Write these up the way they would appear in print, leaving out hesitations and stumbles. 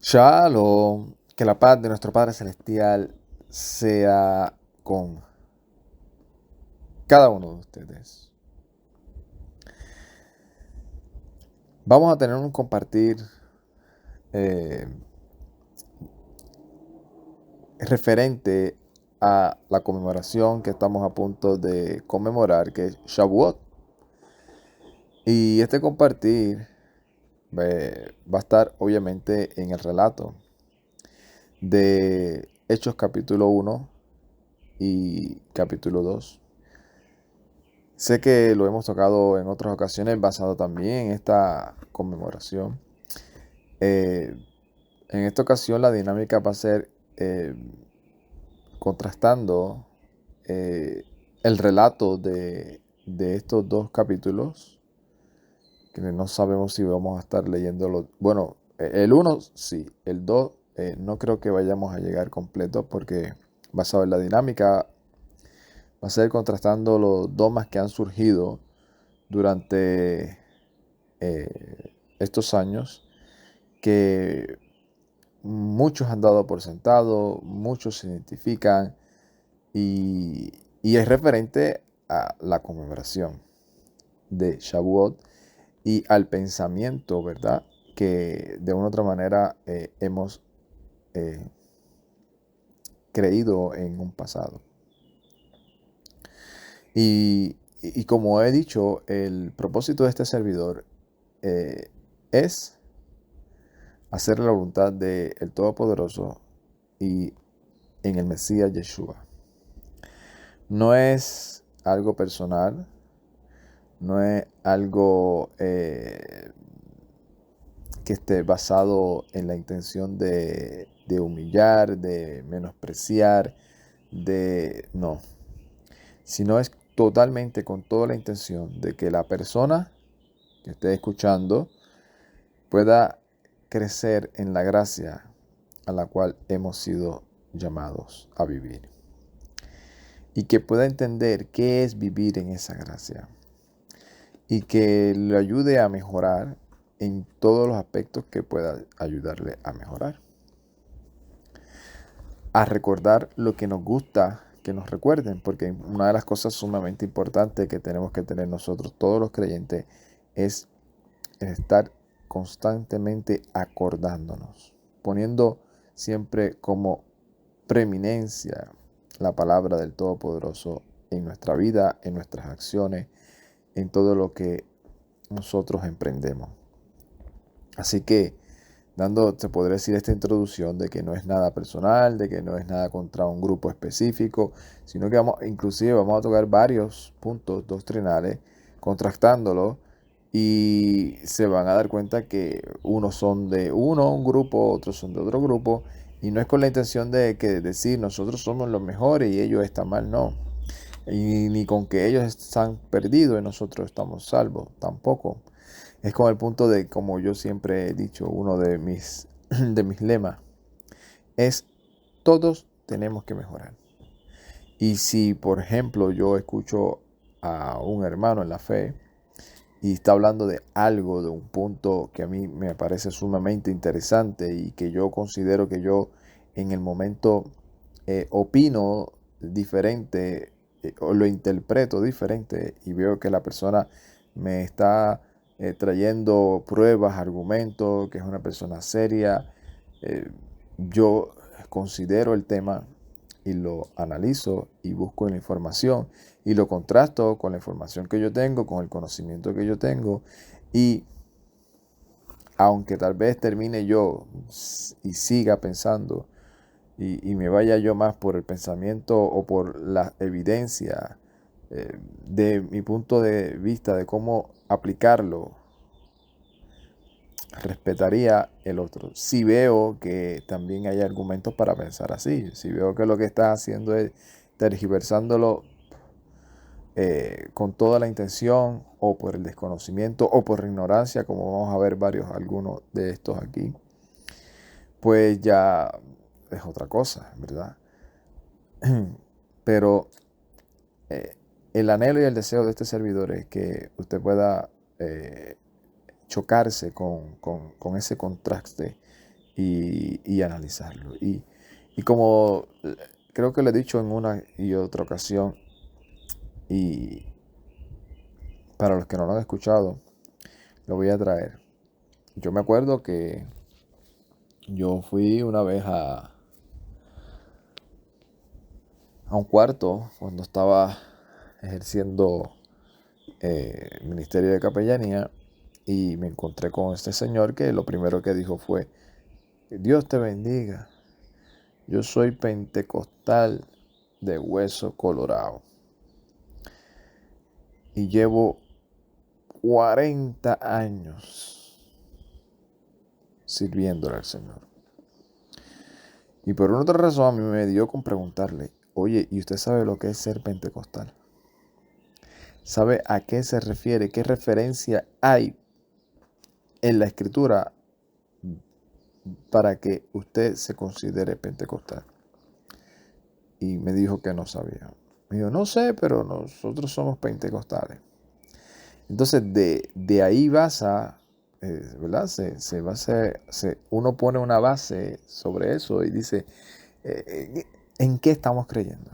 Shalom, que la paz de nuestro Padre Celestial sea con cada uno de ustedes. Vamos a tener un compartir eh, referente a la conmemoración que estamos a punto de conmemorar, que es Shavuot. Y este compartir va a estar obviamente en el relato de Hechos capítulo 1 y capítulo 2. Sé que lo hemos tocado en otras ocasiones basado también en esta conmemoración. Eh, en esta ocasión la dinámica va a ser contrastando eh, el relato de estos dos capítulos, que no sabemos si vamos a estar leyéndolo. Bueno, el uno sí, el 2 no creo que vayamos a llegar completo porque basado en la dinámica va a ser contrastando los domas que han surgido durante estos años que muchos han dado por sentado, muchos se identifican y es referente a la conmemoración de Shavuot y al pensamiento, ¿verdad? Que de una u otra manera hemos eh, creído en un pasado. Y como he dicho, el propósito de este servidor es hacer la voluntad del Todopoderoso y en el Mesías Yeshua. No es algo personal, no es algo que esté basado en la intención de humillar, de menospreciar, no, sino es totalmente con toda la intención de que la persona que esté escuchando pueda crecer en la gracia a la cual hemos sido llamados a vivir. Y que pueda entender qué es vivir en esa gracia. Y que le ayude a mejorar en todos los aspectos que pueda ayudarle a mejorar. A recordar lo que nos gusta que nos recuerden, porque una de las cosas sumamente importantes que tenemos que tener nosotros, todos los creyentes, es estar constantemente acordándonos, poniendo siempre como preeminencia la palabra del Todopoderoso en nuestra vida, en nuestras acciones, en todo lo que nosotros emprendemos. Así que, se podría decir esta introducción de que no es nada personal, de que no es nada contra un grupo específico, sino que inclusive vamos a tocar varios puntos doctrinales, contrastándolos, y se van a dar cuenta que unos son de un grupo, otros son de otro grupo, y no es con la intención de que decir nosotros somos los mejores y ellos están mal, no. Y ni con que ellos están perdidos y nosotros estamos salvos, tampoco. Es como el punto de, como yo siempre he dicho, uno de mis lemas, es todos tenemos que mejorar. Y si, por ejemplo, yo escucho a un hermano en la fe y está hablando de algo, de un punto que a mí me parece sumamente interesante y que yo considero que yo en el momento opino diferente o lo interpreto diferente y veo que la persona me está trayendo pruebas, argumentos, que es una persona seria, yo considero el tema y lo analizo y busco la información y lo contrasto con la información que yo tengo, con el conocimiento que yo tengo, y aunque tal vez termine yo y siga pensando y me vaya yo más por el pensamiento o por la evidencia de mi punto de vista de cómo aplicarlo, respetaría el otro. Si veo que también hay argumentos para pensar así, si veo que lo que está haciendo es tergiversándolo con toda la intención o por el desconocimiento o por ignorancia, como vamos a ver algunos de estos aquí, pues ya es otra cosa, ¿verdad? Pero el anhelo y el deseo de este servidor es que usted pueda chocarse con ese contraste y analizarlo. Y como creo que lo he dicho en una y otra ocasión, y para los que no lo han escuchado, lo voy a traer. Yo me acuerdo que yo fui una vez a un cuarto cuando estaba ejerciendo ministerio de capellanía y me encontré con este señor que lo primero que dijo fue: Dios te bendiga, yo soy pentecostal de hueso colorado y llevo 40 años sirviéndole al Señor. Y por una otra razón a mí me dio con preguntarle: oye, ¿y usted sabe lo que es ser pentecostal? ¿Sabe a qué se refiere? ¿Qué referencia hay en la escritura para que usted se considere pentecostal? Y me dijo que no sabía. Me dijo: no sé, pero nosotros somos pentecostales. Entonces de ahí basa, ¿verdad? Uno pone una base sobre eso y dice, ¿en qué estamos creyendo?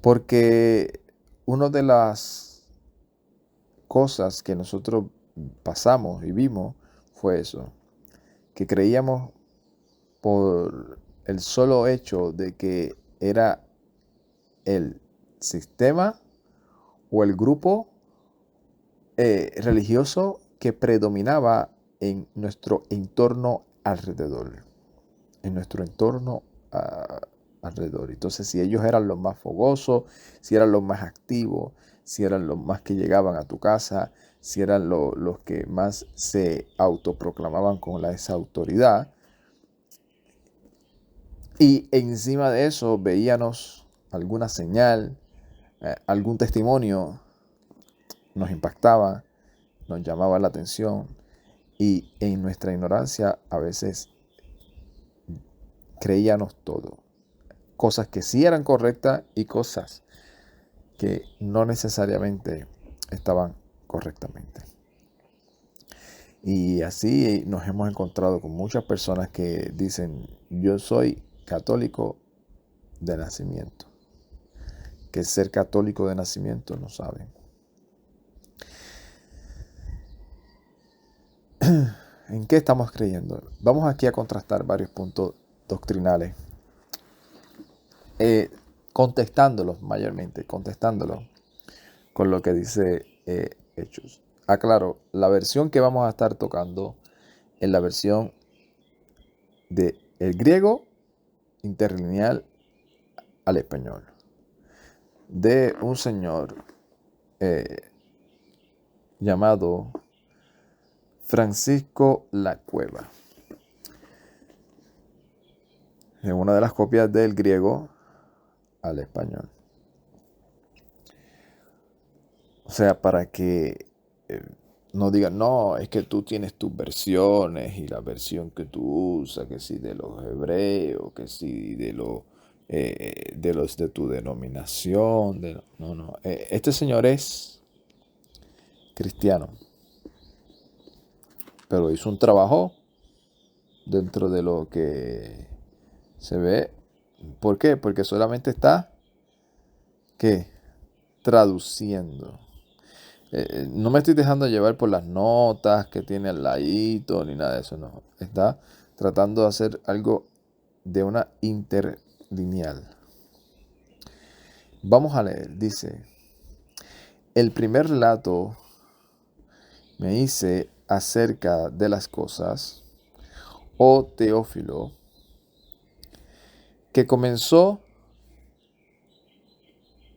Porque una de las cosas que nosotros pasamos y vimos fue eso, que creíamos por el solo hecho de que era el sistema o el grupo religioso que predominaba en nuestro entorno alrededor. En nuestro entorno alrededor. Entonces, si ellos eran los más fogosos, si eran los más activos, si eran los más que llegaban a tu casa, si eran los que más se autoproclamaban con esa autoridad. Y encima de eso veíamos alguna señal, algún testimonio, nos impactaba, nos llamaba la atención y en nuestra ignorancia a veces creíamos todo. Cosas que sí eran correctas y cosas que no necesariamente estaban correctamente. Y así nos hemos encontrado con muchas personas que dicen: yo soy católico de nacimiento. Que ser católico de nacimiento no saben. ¿En qué estamos creyendo? Vamos aquí a contrastar varios puntos doctrinales, contestándolos con lo que dice Hechos. Aclaro, la versión que vamos a estar tocando es la versión del griego interlineal al español, de un señor llamado Francisco Lacueva. En una de las copias del griego al español. O sea, para que no digan: no, es que tú tienes tus versiones y la versión que tú usas, que si de los hebreos, que si de los de tu denominación. No. Este señor es cristiano, pero hizo un trabajo dentro de lo que se ve. ¿Por qué? Porque solamente está, ¿qué? Traduciendo. No me estoy dejando llevar por las notas que tiene al ladito ni nada de eso, no. Está tratando de hacer algo de una interlineal. Vamos a leer, dice: el primer relato me hice acerca de las cosas, oh Teófilo, que comenzó.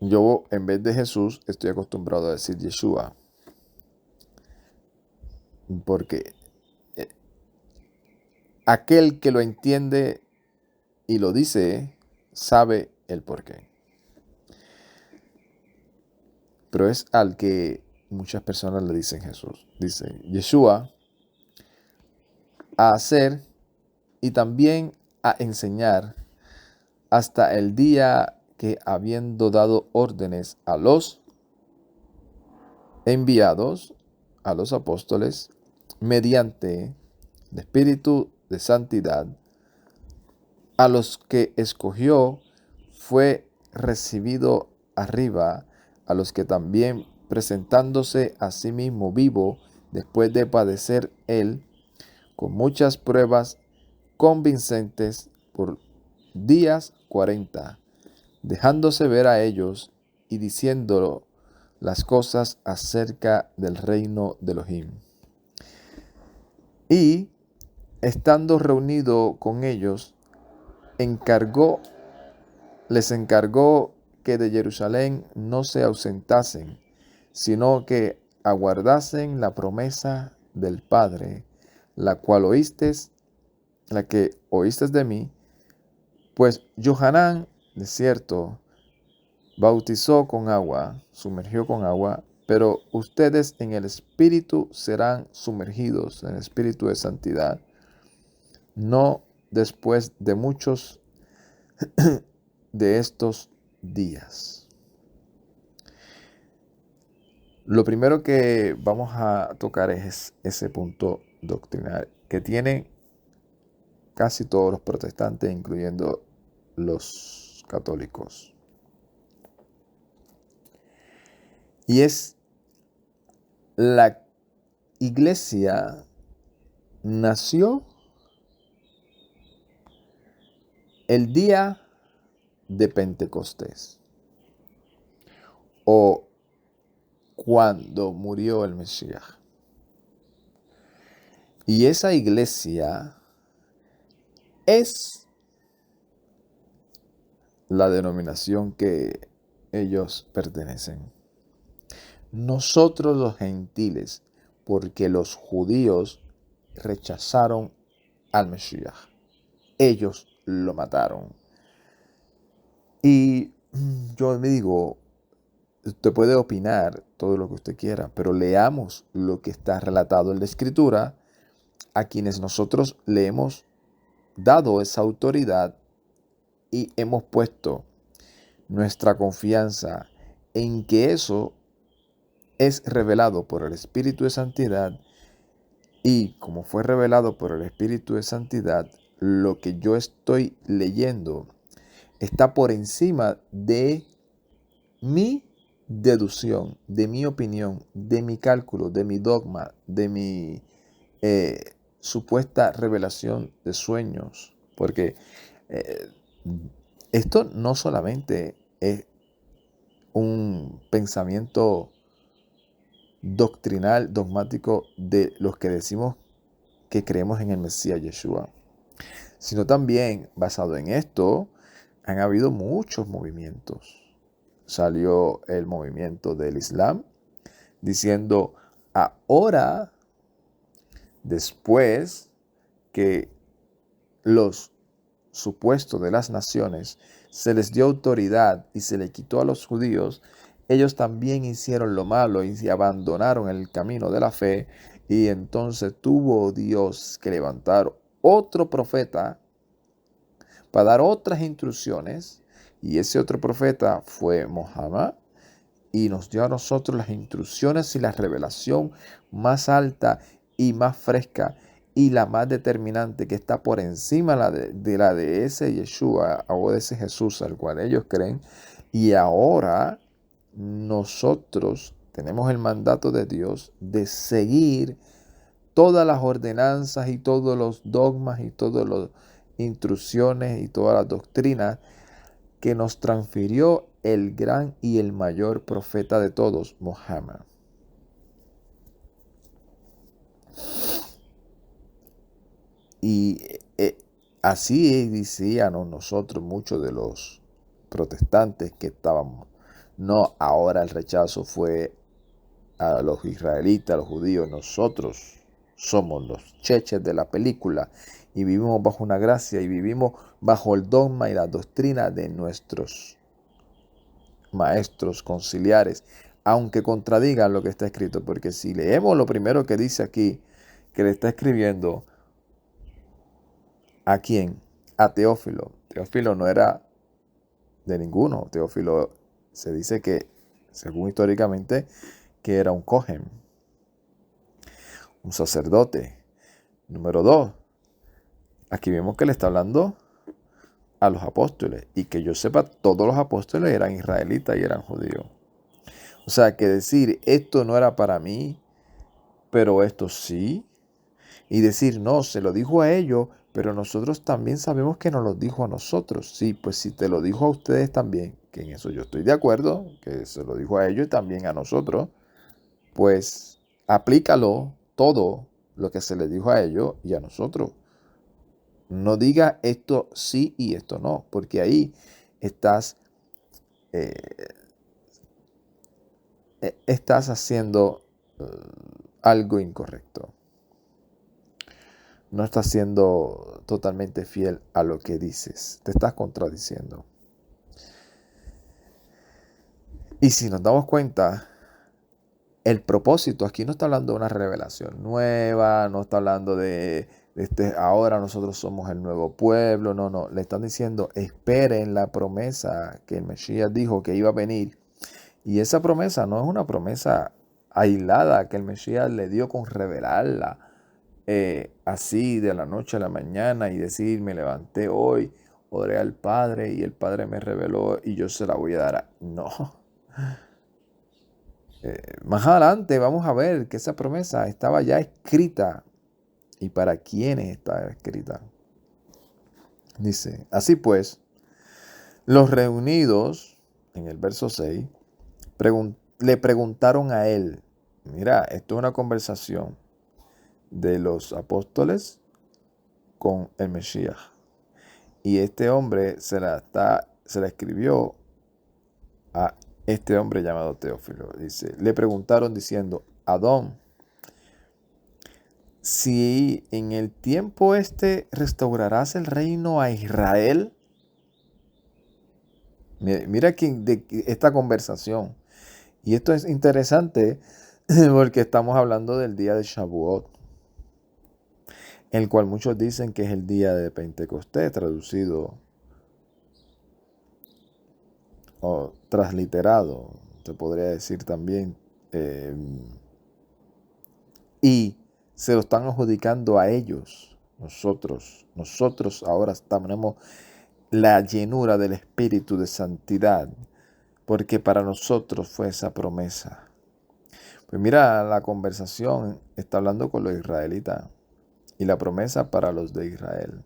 Yo, en vez de Jesús, estoy acostumbrado a decir Yeshua, porque aquel que lo entiende y lo dice, sabe el porqué. Pero es al que muchas personas le dicen Jesús. Dice Yeshua, a hacer y también a enseñar hasta el día que, habiendo dado órdenes a los enviados, a los apóstoles, mediante el Espíritu de santidad, a los que escogió fue recibido arriba, a los que también presentándose a sí mismo vivo después de padecer él, con muchas pruebas convincentes por días 40, dejándose ver a ellos y diciendo las cosas acerca del reino de Elohim. Y estando reunido con ellos, les encargó que de Jerusalén no se ausentasen, sino que aguardasen la promesa del Padre, la que oíste de mí, pues Johanán, de cierto, bautizó con agua, sumergió con agua, pero ustedes en el Espíritu serán sumergidos, en el Espíritu de santidad, no después de muchos de estos días. Lo primero que vamos a tocar es ese punto doctrinal que tienen casi todos los protestantes, incluyendo los católicos. Y es la iglesia nació el día de Pentecostés o cuando murió el Mesías. Y esa iglesia es la denominación que ellos pertenecen. Nosotros los gentiles, porque los judíos rechazaron al Mesías. Ellos lo mataron. Y yo me digo, usted puede opinar todo lo que usted quiera, pero leamos lo que está relatado en la Escritura, a quienes nosotros le hemos dado esa autoridad y hemos puesto nuestra confianza en que eso es revelado por el Espíritu de Santidad, y como fue revelado por el Espíritu de Santidad, lo que yo estoy leyendo está por encima de mi deducción, de mi opinión, de mi cálculo, de mi dogma, de mi supuesta revelación de sueños. Porque esto no solamente es un pensamiento doctrinal, dogmático de los que decimos que creemos en el Mesías Yeshua, sino también basado en esto han habido muchos movimientos. Salió el movimiento del Islam diciendo, ahora, después que los supuestos de las naciones se les dio autoridad y se le quitó a los judíos, ellos también hicieron lo malo y abandonaron el camino de la fe, y entonces tuvo Dios que levantar otro profeta para dar otras instrucciones, y ese otro profeta fue Mohammed, y nos dio a nosotros las instrucciones y la revelación más alta y más fresca y la más determinante, que está por encima de la de ese Yeshua o de ese Jesús al cual ellos creen. Y ahora nosotros tenemos el mandato de Dios de seguir todas las ordenanzas y todos los dogmas y todas las instrucciones y todas las doctrinas que nos transfirió el gran y el mayor profeta de todos, Mohammed. Y así decíamos nosotros, muchos de los protestantes que estábamos. No, ahora el rechazo fue a los israelitas, a los judíos. Nosotros somos los cheches de la película y vivimos bajo una gracia y vivimos bajo el dogma y la doctrina de nuestros maestros conciliares, aunque contradigan lo que está escrito. Porque si leemos lo primero que dice aquí, que le está escribiendo, ¿a quién? A Teófilo. Teófilo no era de ninguno. Teófilo se dice que, según históricamente, que era un cohen, un sacerdote. Número 2, Aquí vemos que le está hablando a los apóstoles. Y que yo sepa, todos los apóstoles eran israelitas y eran judíos. O sea, que decir, esto no era para mí, pero esto sí. Y decir, no, se lo dijo a ellos, pero nosotros también sabemos que nos lo dijo a nosotros. Sí, pues si te lo dijo a ustedes también, que en eso yo estoy de acuerdo, que se lo dijo a ellos y también a nosotros, pues aplícalo todo lo que se le dijo a ellos y a nosotros. No diga esto sí y esto no, porque ahí estás, eh, estás haciendo algo incorrecto. No estás siendo totalmente fiel a lo que dices. Te estás contradiciendo. Y si nos damos cuenta, el propósito aquí no está hablando de una revelación nueva, no está hablando de ahora nosotros somos el nuevo pueblo. No. Le están diciendo, esperen la promesa que el Mesías dijo que iba a venir. Y esa promesa no es una promesa aislada que el Mesías le dio con revelarla. Así de la noche a la mañana y decir, me levanté hoy, oré al Padre y el Padre me reveló y yo se la voy a dar. No. Más adelante vamos a ver que esa promesa estaba ya escrita. ¿Y para quiénes estaba escrita? Dice, así pues, los reunidos, en el verso 6, le preguntaron a él, mira, esto es una conversación de los apóstoles con el Mesías. Y este hombre se la escribió a este hombre llamado Teófilo. Dice, le preguntaron diciendo, Adón, si en el tiempo restaurarás el reino a Israel. Mira esta conversación. Y esto es interesante porque estamos hablando del día de Shavuot, el cual muchos dicen que es el día de Pentecostés, traducido o transliterado, se podría decir también. Y se lo están adjudicando a ellos. Nosotros ahora tenemos la llenura del Espíritu de Santidad, porque para nosotros fue esa promesa. Pues mira, la conversación está hablando con los israelitas y la promesa para los de Israel,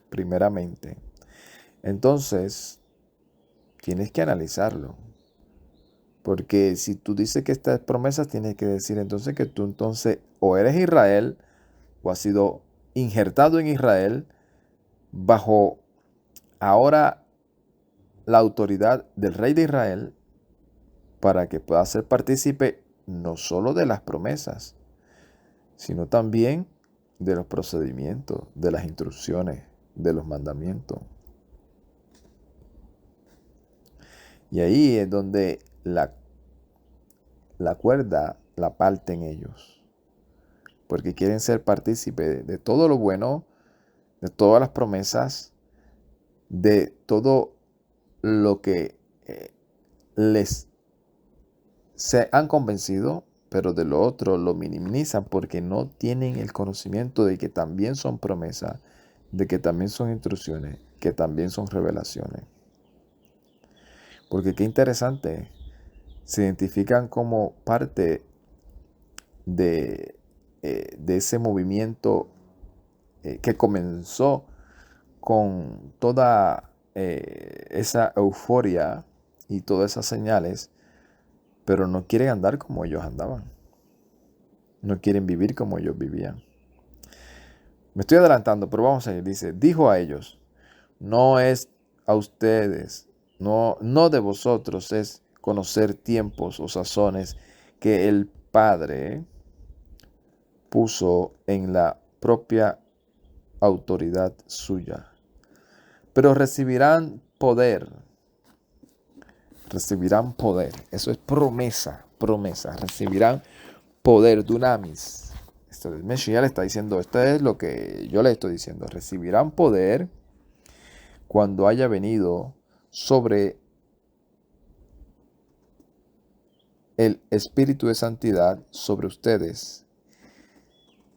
primeramente. Entonces, tienes que analizarlo, porque si tú dices que estas promesas, tienes que decir entonces que tú entonces o eres Israel o has sido injertado en Israel bajo ahora la autoridad del rey de Israel para que pueda ser partícipe no solo de las promesas, sino también de los procedimientos, de las instrucciones, de los mandamientos. Y ahí es donde la cuerda la parten ellos, porque quieren ser partícipe de todo lo bueno, de todas las promesas, de todo lo que les se han convencido, pero de lo otro lo minimizan porque no tienen el conocimiento de que también son promesas, de que también son instrucciones, que también son revelaciones. Porque qué interesante, se identifican como parte de ese movimiento que comenzó con toda esa euforia y todas esas señales, pero no quieren andar como ellos andaban. No quieren vivir como ellos vivían. Me estoy adelantando, pero vamos a ir. Dice, dijo a ellos, no es a ustedes, no de vosotros es conocer tiempos o sazones que el Padre puso en la propia autoridad suya. Pero recibirán poder. Recibirán poder. Eso es promesa. Recibirán poder, dunamis. El Mesías le está diciendo, esto es lo que yo le estoy diciendo. Recibirán poder cuando haya venido sobre el Espíritu de Santidad sobre ustedes.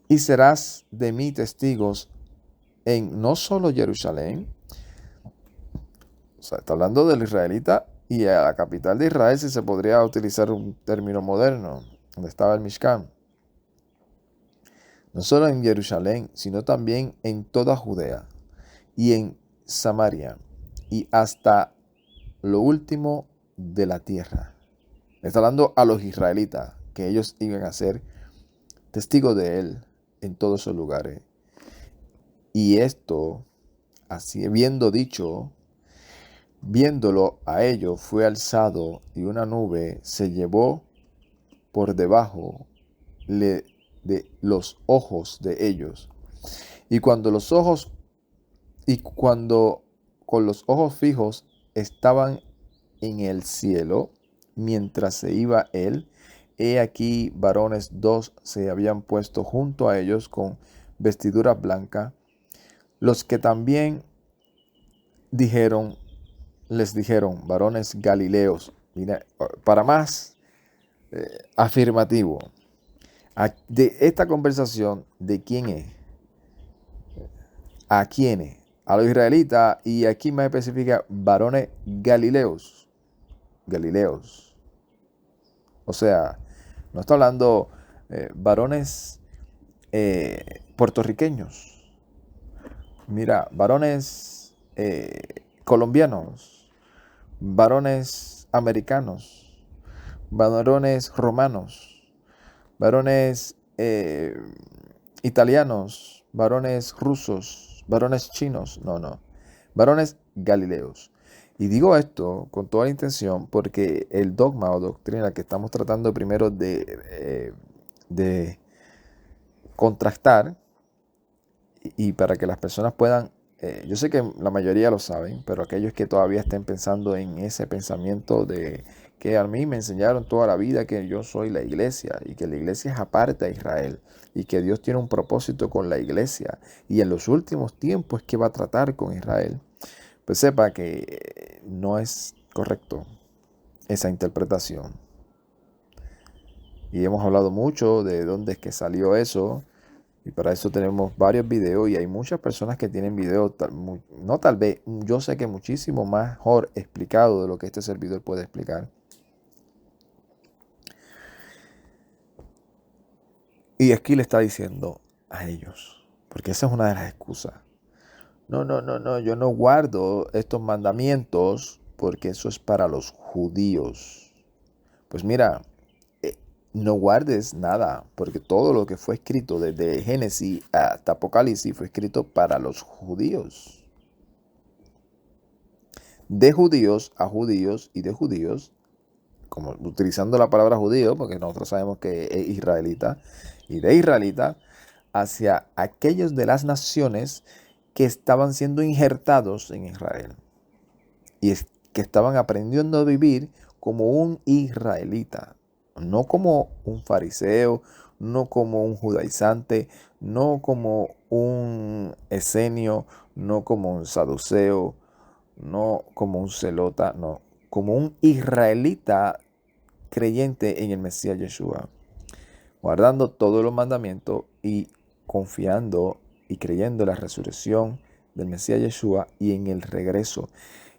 Y serás de mí testigos en no solo Jerusalén, o sea, está hablando del israelita y a la capital de Israel, si se podría utilizar un término moderno, donde estaba el Mishkan. No solo en Jerusalén, sino también en toda Judea y en Samaria y hasta lo último de la tierra. Está hablando a los israelitas, que ellos iban a ser testigos de él en todos esos lugares. Y esto, así habiendo dicho, viéndolo a ellos, fue alzado y una nube se llevó por debajo de los ojos de ellos. Y cuando con los ojos fijos estaban en el cielo, mientras se iba él, he aquí varones dos se habían puesto junto a ellos con vestiduras blancas, los que también les dijeron, varones galileos. Mira, para más afirmativo, de esta conversación, ¿de quién es? ¿A quiénes? A los israelitas, y aquí más especifica varones galileos. Galileos. O sea, no está hablando varones puertorriqueños. Mira, varones colombianos, varones americanos, varones romanos, varones italianos, varones rusos, varones chinos, no, varones galileos. Y digo esto con toda la intención porque el dogma o doctrina que estamos tratando primero de contrastar y para que las personas puedan, yo sé que la mayoría lo saben, pero aquellos que todavía estén pensando en ese pensamiento de que a mí me enseñaron toda la vida que yo soy la iglesia y que la iglesia es aparte de Israel y que Dios tiene un propósito con la iglesia y en los últimos tiempos es que va a tratar con Israel, pues sepa que no es correcto esa interpretación. Y hemos hablado mucho de dónde es que salió eso. Y para eso tenemos varios videos y hay muchas personas que tienen videos, no tal vez, yo sé que muchísimo mejor explicado de lo que este servidor puede explicar. Y aquí le está diciendo a ellos, porque esa es una de las excusas. No, yo no guardo estos mandamientos porque eso es para los judíos. Pues mira, no guardes nada, porque todo lo que fue escrito desde Génesis hasta Apocalipsis fue escrito para los judíos. De judíos a judíos y de judíos, como utilizando la palabra judío, porque nosotros sabemos que es israelita, y de israelita hacia aquellos de las naciones que estaban siendo injertados en Israel y que estaban aprendiendo a vivir como un israelita, no como un fariseo, no como un judaizante, no como un esenio, no como un saduceo, no como un celota, no, como un israelita creyente en el Mesías Yeshua, guardando todos los mandamientos y confiando y creyendo en la resurrección del Mesías Yeshua y en el regreso,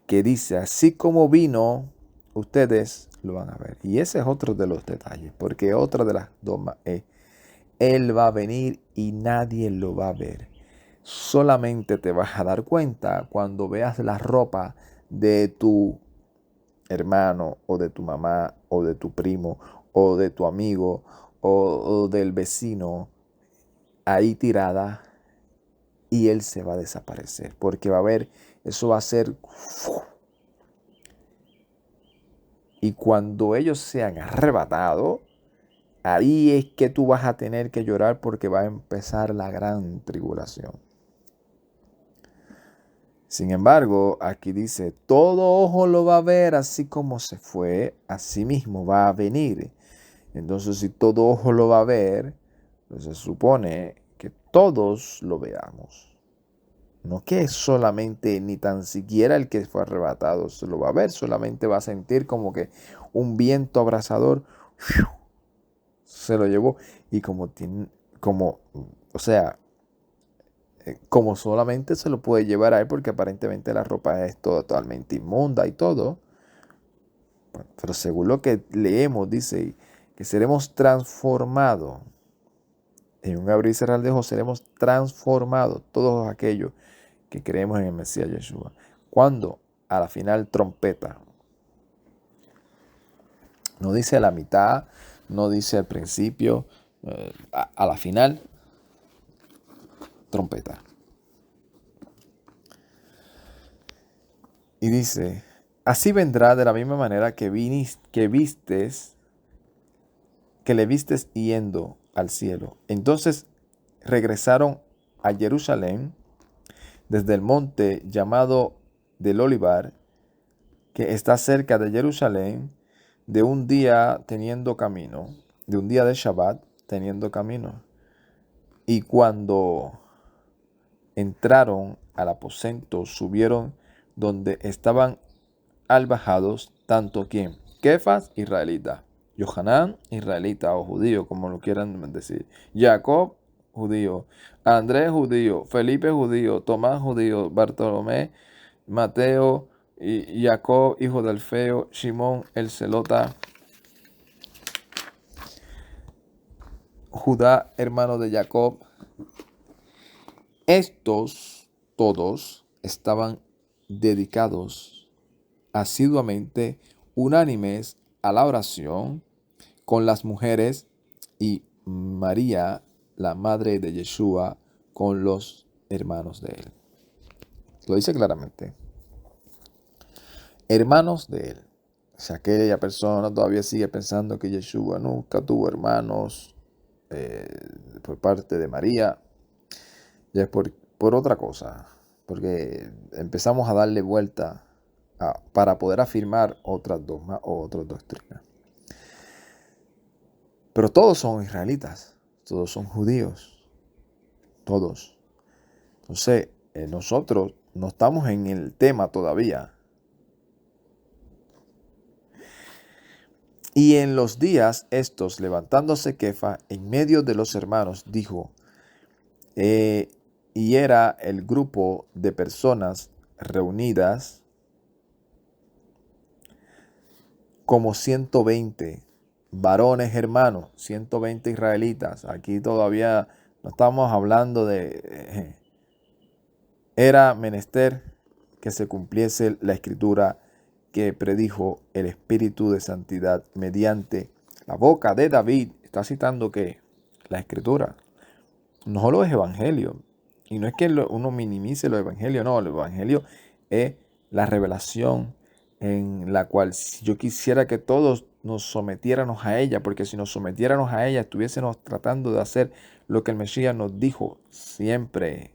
que dice, así como vino, ustedes lo van a ver. Y ese es otro de los detalles, porque otra de las dogmas es, Él va a venir y nadie lo va a ver. Solamente te vas a dar cuenta cuando veas la ropa de tu hermano o de tu mamá o de tu primo o de tu amigo o del vecino ahí tirada y él se va a desaparecer porque va a haber, eso va a ser, y cuando ellos sean arrebatados, ahí es que tú vas a tener que llorar porque va a empezar la gran tribulación. Sin embargo, aquí dice, todo ojo lo va a ver, así como se fue, así mismo va a venir. Entonces, si todo ojo lo va a ver, pues se supone que todos lo veamos. No que solamente, ni tan siquiera el que fue arrebatado se lo va a ver, solamente va a sentir como que un viento abrasador se lo llevó. Y o sea, como solamente se lo puede llevar a él porque aparentemente la ropa es totalmente inmunda y todo. Bueno, pero según lo que leemos, dice que seremos transformados. En un abrir y cerrar de ojos seremos transformados todos aquellos que creemos en el Mesías Yeshua. Cuando a la final trompeta. No dice a la mitad, no dice al principio, a la final, trompeta. Y dice, así vendrá de la misma manera que le vistes yendo al cielo. Entonces regresaron a Jerusalén desde el monte llamado del Olivar, que está cerca de Jerusalén, de un día teniendo camino, de un día de Shabbat teniendo camino. Y cuando entraron al aposento, subieron donde estaban albajados, tanto quien, Kefas, israelita, Yohanan, israelita o judío, como lo quieran decir, Jacob, judío, Andrés, judío, Felipe, judío, Tomás, judío, Bartolomé, Mateo, y Jacob, hijo de Alfeo, Simón, el celota, Judá, hermano de Jacob. Estos todos estaban dedicados asiduamente, unánimes a la oración con las mujeres y María, la madre de Yeshua, con los hermanos de él. Lo dice claramente. Hermanos de él. O sea, aquella persona todavía sigue pensando que Yeshua nunca tuvo hermanos por parte de María. Ya es por otra cosa. Porque empezamos a darle vuelta para poder afirmar otras dogmas o otras doctrinas. Pero todos son israelitas. Todos son judíos. Todos. Entonces, nosotros no estamos en el tema todavía. Y en los días estos, levantándose Kefa en medio de los hermanos, dijo, y era el grupo de personas reunidas como 120 varones hermanos, 120 israelitas. Aquí todavía no estamos hablando de... Era menester que se cumpliese la escritura que predijo el Espíritu de Santidad mediante la boca de David. Está citando que la escritura, no solo es evangelio. Y no es que uno minimice los evangelios, no, el evangelio es la revelación en la cual si yo quisiera que todos nos sometiéramos a ella, porque si nos sometiéramos a ella, estuviésemos tratando de hacer lo que el Mesías nos dijo siempre.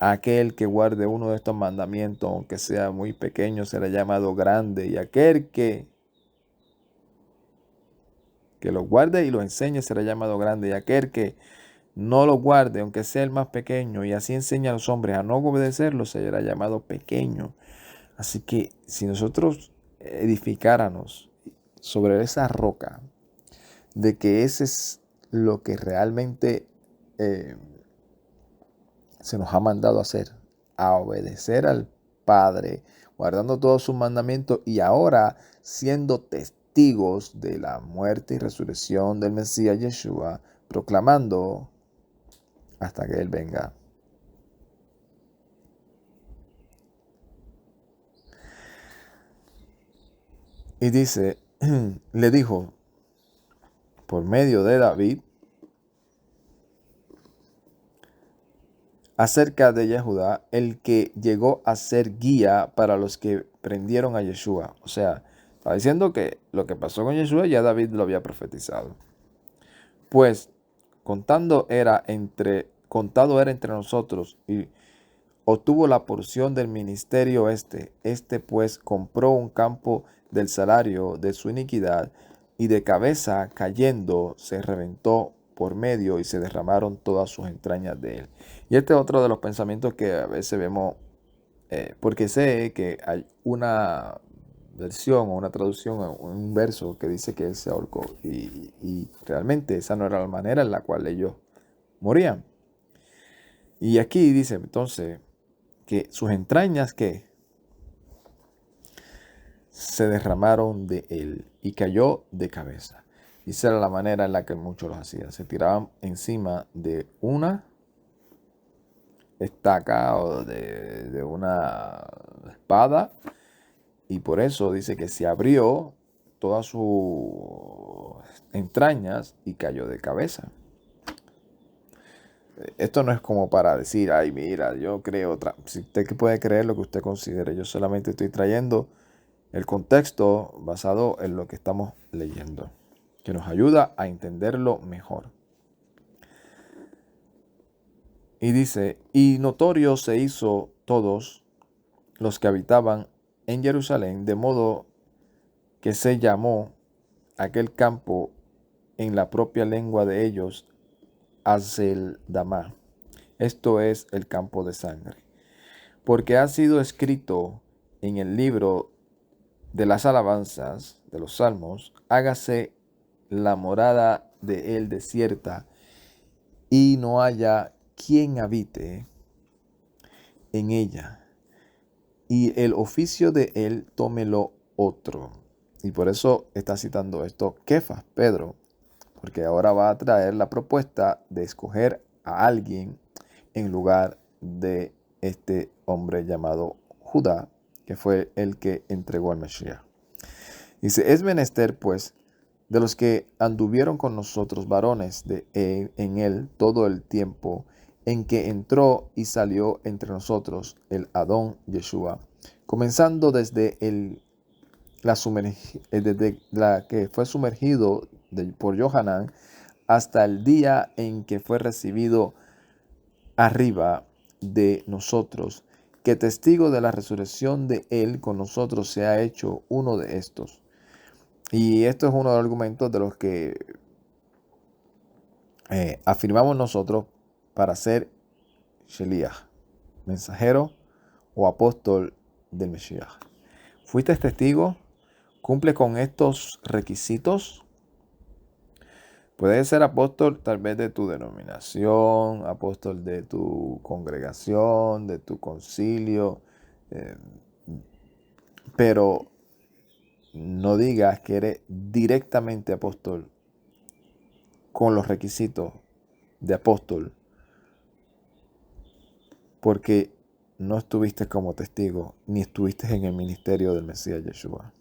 Aquel que guarde uno de estos mandamientos, aunque sea muy pequeño, será llamado grande. Y aquel que lo guarde y lo enseñe será llamado grande. Y aquel que no lo guarde, aunque sea el más pequeño, y así enseña a los hombres a no obedecerlo, será llamado pequeño. Así que si nosotros edificáramos sobre esa roca, de que ese es lo que realmente se nos ha mandado a hacer, a obedecer al Padre, guardando todos sus mandamientos y ahora siendo testigos de la muerte y resurrección del Mesías Yeshua, proclamando hasta que Él venga. Y dice, le dijo, por medio de David, acerca de Yehudá, el que llegó a ser guía para los que prendieron a Yeshua. O sea, está diciendo que lo que pasó con Yeshua ya David lo había profetizado. Pues contado era entre nosotros y obtuvo la porción del ministerio este. Este pues compró un campo del salario de su iniquidad y de cabeza cayendo se reventó por medio y se derramaron todas sus entrañas de él. Y este es otro de los pensamientos que a veces vemos, porque sé que hay una versión o una traducción o un verso que dice que él se ahorcó y realmente esa no era la manera en la cual ellos morían. Y aquí dice entonces que sus entrañas que se derramaron de él y cayó de cabeza. Y esa era la manera en la que muchos los hacían. Se tiraban encima de una estaca o de una espada. Y por eso dice que se abrió todas sus entrañas y cayó de cabeza. Esto no es como para decir, ay, mira, yo creo otra. Si usted puede creer lo que usted considere, yo solamente estoy trayendo el contexto basado en lo que estamos leyendo, que nos ayuda a entenderlo mejor. Y dice, y notorio se hizo todos los que habitaban en Jerusalén, de modo que se llamó aquel campo en la propia lengua de ellos Hazeldamá. Esto es el campo de sangre. Porque ha sido escrito en el libro de las alabanzas, de los salmos, hágase la morada de él desierta y no haya quien habite en ella, y el oficio de él tómelo otro. Y por eso está citando esto Kefas, Pedro, porque ahora va a traer la propuesta de escoger a alguien en lugar de este hombre llamado Judá, que fue el que entregó al Mesías. Dice, es menester, pues, de los que anduvieron con nosotros, varones en él todo el tiempo en que entró y salió entre nosotros el Adón Yeshua, comenzando desde la que fue sumergido por Johanán hasta el día en que fue recibido arriba de nosotros, que testigo de la resurrección de él con nosotros se ha hecho uno de estos. Y esto es uno de los argumentos de los que afirmamos nosotros para ser Sheliach, mensajero o apóstol del Mesías. ¿Fuiste testigo? ¿Cumple con estos requisitos? Puedes ser apóstol tal vez de tu denominación, apóstol de tu congregación, de tu concilio, pero no digas que eres directamente apóstol con los requisitos de apóstol, porque no estuviste como testigo, ni estuviste en el ministerio del Mesías Yeshua.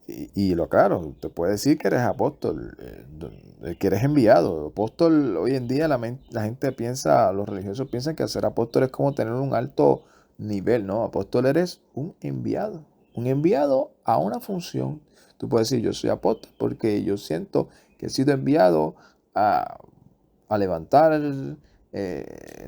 Y lo claro, te puede decir que eres apóstol, que eres enviado. Apóstol, hoy en día la gente piensa, los religiosos piensan que ser apóstol es como tener un alto nivel, ¿no? Apóstol eres un enviado a una función. Tú puedes decir, yo soy apóstol porque yo siento que he sido enviado a levantar,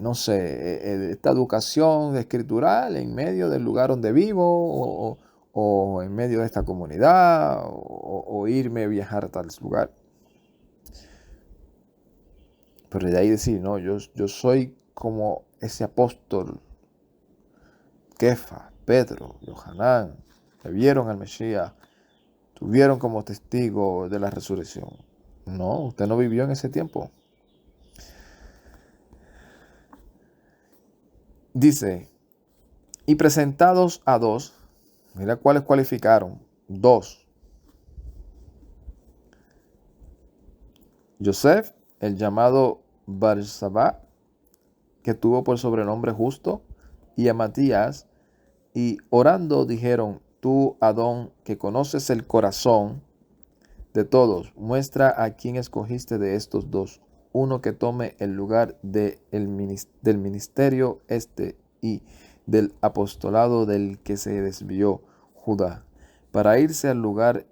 no sé, esta educación escritural en medio del lugar donde vivo o en medio de esta comunidad o irme a viajar a tal lugar. Pero de ahí decir, no, yo soy como ese apóstol, Kefa, Pedro, Johanán, que vieron al Mesías, tuvieron como testigo de la resurrección. No, usted no vivió en ese tiempo. Dice, y presentados a dos, mira cuáles cualificaron, dos. Yosef, el llamado Barsabá, que tuvo por sobrenombre justo, y a Matías, y orando dijeron, tú, Adón, que conoces el corazón de todos, muestra a quién escogiste de estos dos, uno que tome el lugar del ministerio y del apostolado del que se desvió Judá, para irse al lugar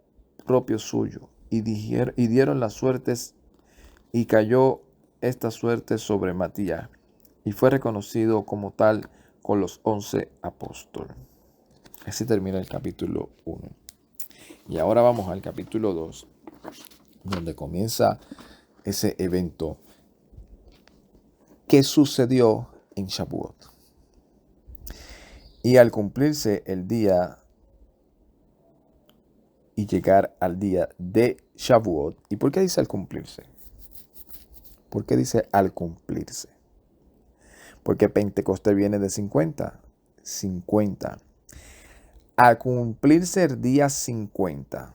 propio suyo, y dieron las suertes, y cayó esta suerte sobre Matías, y fue reconocido como tal con los 11 apóstoles. Así termina el capítulo 1. Y ahora vamos al capítulo 2, donde comienza ese evento que sucedió en Shavuot. Y al cumplirse el día y llegar al día de Shavuot, ¿y por qué dice al cumplirse? ¿Por qué dice al cumplirse? Porque Pentecostés viene de 50. 50. Al cumplirse el día 50.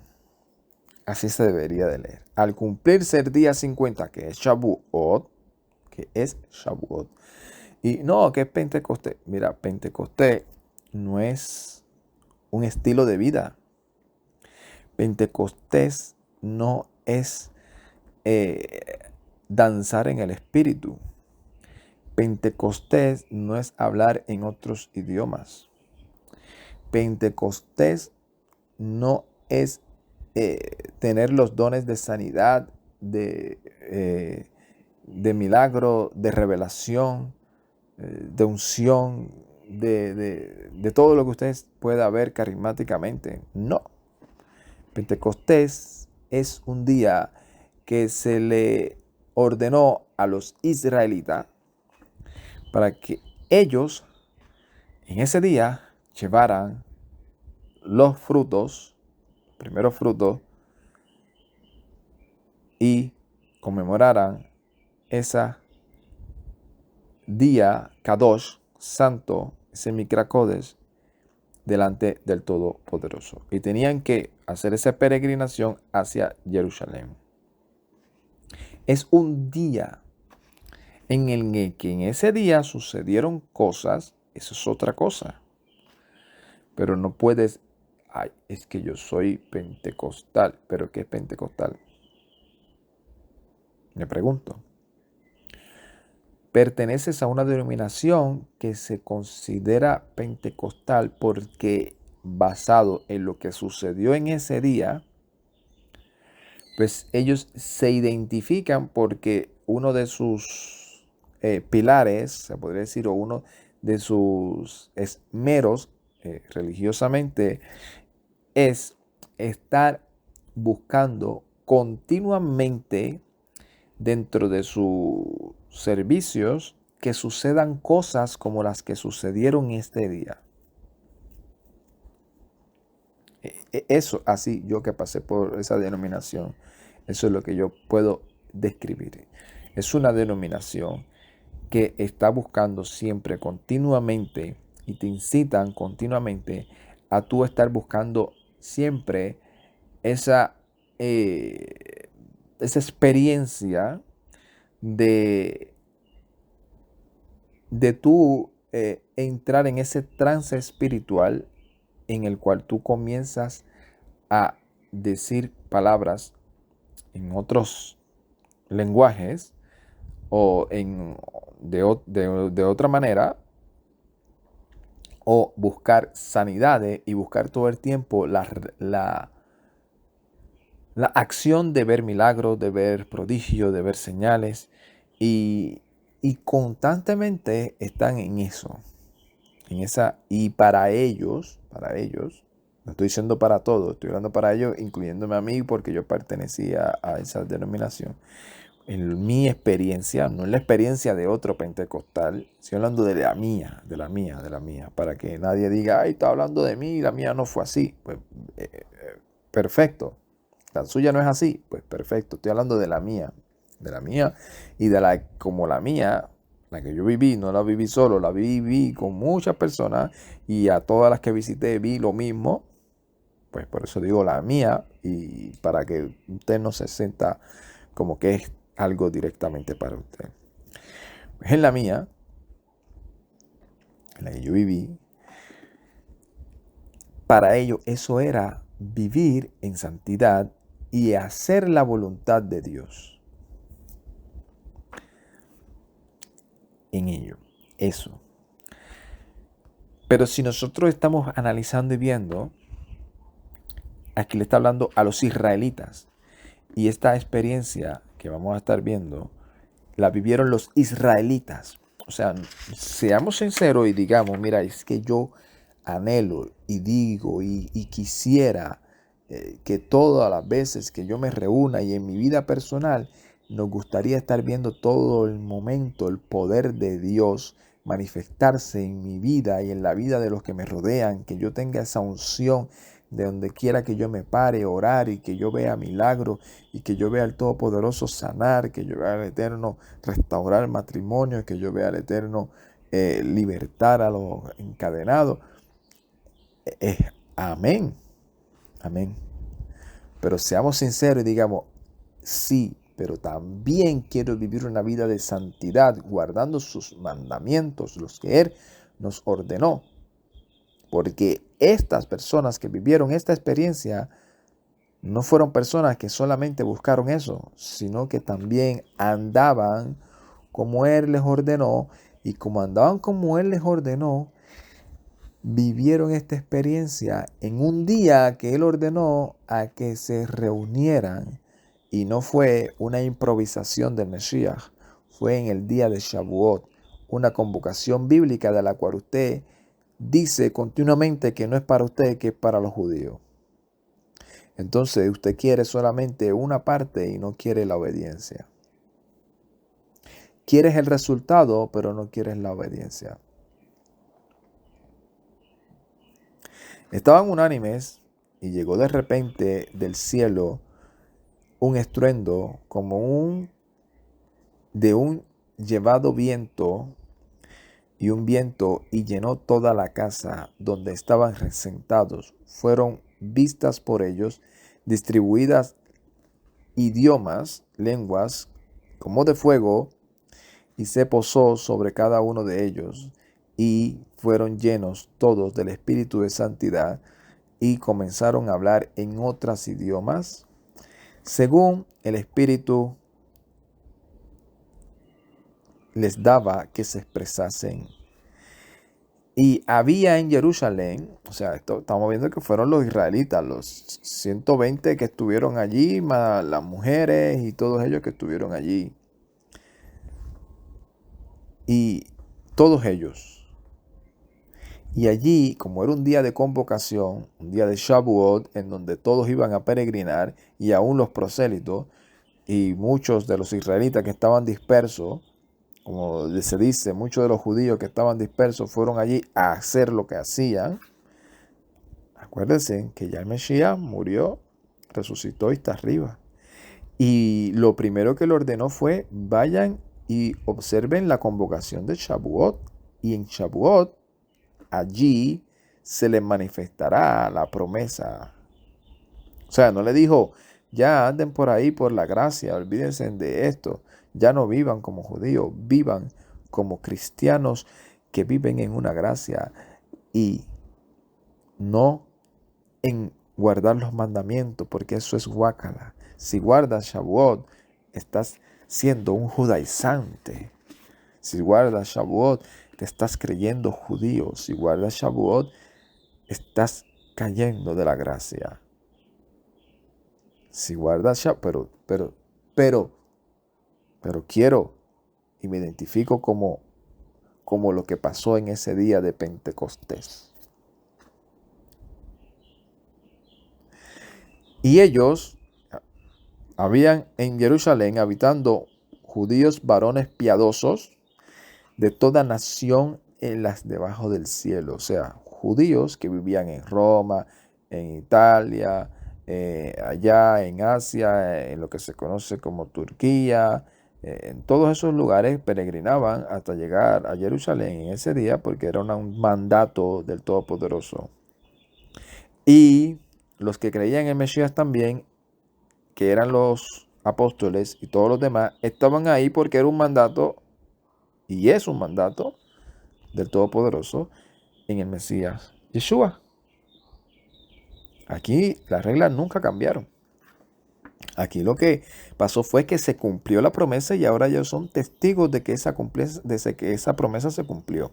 Así se debería de leer. Al cumplirse el día 50, que es Shavuot, Y no, que es Pentecostés. Mira, Pentecostés no es un estilo de vida. Pentecostés no es danzar en el espíritu. Pentecostés no es hablar en otros idiomas. Pentecostés no es tener los dones de sanidad, de milagro, de revelación, de unción, de todo lo que usted pueda ver carismáticamente. No. Pentecostés es un día que se le ordenó a los israelitas para que ellos en ese día llevaran los frutos, primeros frutos, y conmemoraran ese día Kadosh, santo, ese Mikra Kodesh, delante del Todopoderoso. Y tenían que hacer esa peregrinación hacia Jerusalén. Es un día en el que en ese día sucedieron cosas, eso es otra cosa. Pero no puedes, ay, es que yo soy pentecostal. ¿Pero qué es pentecostal? Me pregunto. Perteneces a una denominación que se considera pentecostal porque basado en lo que sucedió en ese día, pues ellos se identifican porque uno de sus pilares, se podría decir, o uno de sus esmeros religiosamente es estar buscando continuamente dentro de sus servicios que sucedan cosas como las que sucedieron este día. Eso, así yo que pasé por esa denominación, eso es lo que yo puedo describir. Es una denominación que está buscando siempre, continuamente, y te incitan continuamente a tú estar buscando siempre esa experiencia de tú entrar en ese trance espiritual en el cual tú comienzas a decir palabras en otros lenguajes o de otra manera, o buscar sanidades y buscar todo el tiempo la acción de ver milagros, de ver prodigios, de ver señales, y constantemente están en eso, y para ellos, no estoy diciendo para todos, estoy hablando para ellos, incluyéndome a mí, porque yo pertenecía a esa denominación. En mi experiencia, no en la experiencia de otro pentecostal, estoy hablando de la mía, para que nadie diga, ay, está hablando de mí, la mía no fue así. Pues, perfecto. La suya no es así, pues perfecto. Estoy hablando de la mía, y como la mía, la que yo viví, no la viví solo, la viví con muchas personas, y a todas las que visité vi lo mismo. Pues por eso digo la mía, y para que usted no se sienta como que es algo directamente para usted. Pues en la mía, en la que yo viví, para ello eso era vivir en santidad y hacer la voluntad de Dios. En ello, eso. Pero si nosotros estamos analizando y viendo, aquí le está hablando a los israelitas. Y esta experiencia que vamos a estar viendo, la vivieron los israelitas. O sea, seamos sinceros y digamos, mira, es que yo anhelo y digo y quisiera que todas las veces que yo me reúna y en mi vida personal, nos gustaría estar viendo todo el momento, el poder de Dios manifestarse en mi vida y en la vida de los que me rodean, que yo tenga esa unción de donde quiera que yo me pare, orar y que yo vea milagros y que yo vea al Todopoderoso sanar, que yo vea al Eterno restaurar el matrimonio, que yo vea al Eterno libertar a los encadenados. Amén, amén. Pero seamos sinceros y digamos, sí, pero también quiero vivir una vida de santidad, guardando sus mandamientos, los que Él nos ordenó. Porque estas personas que vivieron esta experiencia no fueron personas que solamente buscaron eso, sino que también andaban como Él les ordenó, y como andaban como Él les ordenó, vivieron esta experiencia en un día que Él ordenó a que se reunieran, y no fue una improvisación del Mesías, fue en el día de Shavuot, una convocación bíblica de la cual usted dice continuamente que no es para usted, que es para los judíos. Entonces usted quiere solamente una parte y no quiere la obediencia. Quieres el resultado, pero no quieres la obediencia. Estaban unánimes y llegó de repente del cielo un estruendo como de un llevado viento, y un viento, y llenó toda la casa donde estaban sentados. Fueron vistas por ellos distribuidas idiomas, lenguas, como de fuego, y se posó sobre cada uno de ellos, y fueron llenos todos del Espíritu de Santidad, y comenzaron a hablar en otros idiomas, según el Espíritu les daba que se expresasen. Y había en Jerusalén, o sea, estamos viendo que fueron los israelitas, los 120 que estuvieron allí, más las mujeres y todos ellos que estuvieron allí. Y todos ellos. Y allí, como era un día de convocación, un día de Shavuot, en donde todos iban a peregrinar, y aún los prosélitos, y muchos de los israelitas que estaban dispersos, como se dice, muchos de los judíos que estaban dispersos fueron allí a hacer lo que hacían. Acuérdense que ya el Mesías murió, resucitó y está arriba. Y lo primero que le ordenó fue, vayan y observen la convocación de Shavuot. Y en Shavuot, allí se les manifestará la promesa. O sea, no le dijo, ya anden por ahí por la gracia, olvídense de esto. Ya no vivan como judíos, vivan como cristianos que viven en una gracia y no en guardar los mandamientos, porque eso es guácala. Si guardas Shavuot, estás siendo un judaizante. Si guardas Shavuot, te estás creyendo judío. Si guardas Shavuot, estás cayendo de la gracia. Si guardas Shavuot, pero quiero y me identifico como lo que pasó en ese día de Pentecostés. Y ellos habían en Jerusalén habitando judíos varones piadosos de toda nación en las debajo del cielo. O sea, judíos que vivían en Roma, en Italia, allá en Asia, en lo que se conoce como Turquía. En todos esos lugares peregrinaban hasta llegar a Jerusalén en ese día porque era un mandato del Todopoderoso. Y los que creían en Mesías también, que eran los apóstoles y todos los demás, estaban ahí porque era un mandato, y es un mandato del Todopoderoso en el Mesías Yeshua. Aquí las reglas nunca cambiaron. Aquí lo que pasó fue que se cumplió la promesa y ahora ellos son testigos de que esa promesa se cumplió.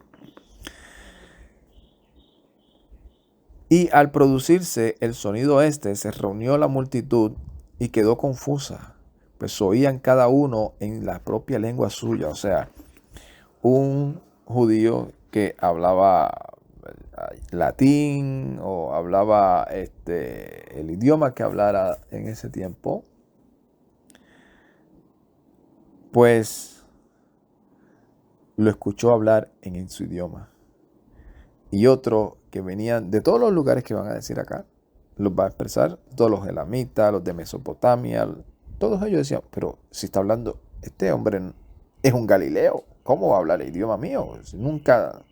Y al producirse el sonido se reunió la multitud y quedó confusa, pues oían cada uno en la propia lengua suya. O sea, un judío que hablaba latín o hablaba el idioma que hablara en ese tiempo, pues lo escuchó hablar en su idioma. Y otro que venían de todos los lugares que van a decir acá, los va a expresar todos los elamitas, los de Mesopotamia, todos ellos decían, pero si está hablando, este hombre es un Galileo, ¿cómo va a hablar el idioma mío? Nunca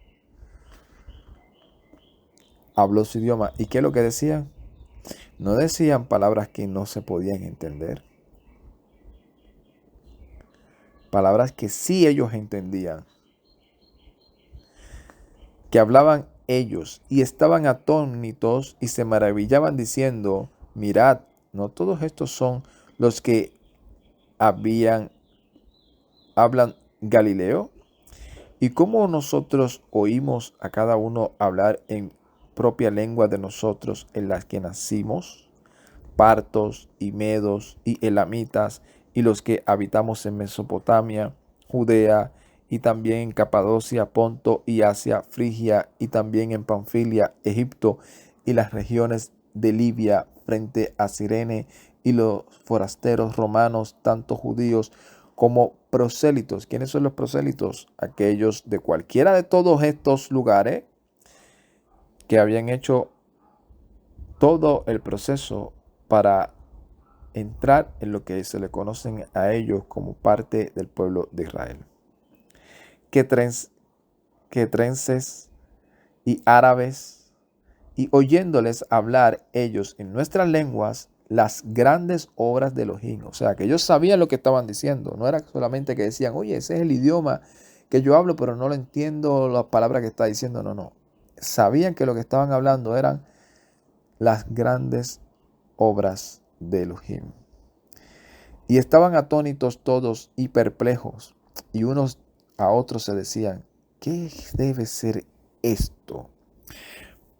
habló su idioma. ¿Y qué es lo que decían? No decían palabras que no se podían entender, palabras que sí ellos entendían, que hablaban ellos y estaban atónitos y se maravillaban diciendo, mirad, no todos estos son los que hablan Galileo. ¿Y cómo nosotros oímos a cada uno hablar en propia lengua de nosotros en las que nacimos? Partos y medos y elamitas y los que habitamos en Mesopotamia, Judea y también en Capadocia, Ponto y Asia, Frigia y también en Panfilia, Egipto y las regiones de Libia frente a Cirene y los forasteros romanos, tanto judíos como prosélitos. ¿Quiénes son los prosélitos? Aquellos de cualquiera de todos estos lugares que habían hecho todo el proceso para entrar en lo que se le conocen a ellos como parte del pueblo de Israel. Quetrenses y árabes, y oyéndoles hablar ellos en nuestras lenguas las grandes obras de Elohim. O sea, que ellos sabían lo que estaban diciendo. No era solamente que decían, oye, ese es el idioma que yo hablo, pero no lo entiendo las palabras que está diciendo. No, no. Sabían que lo que estaban hablando eran las grandes obras de Elohim. Y estaban atónitos todos y perplejos, y unos a otros se decían, ¿qué debe ser esto?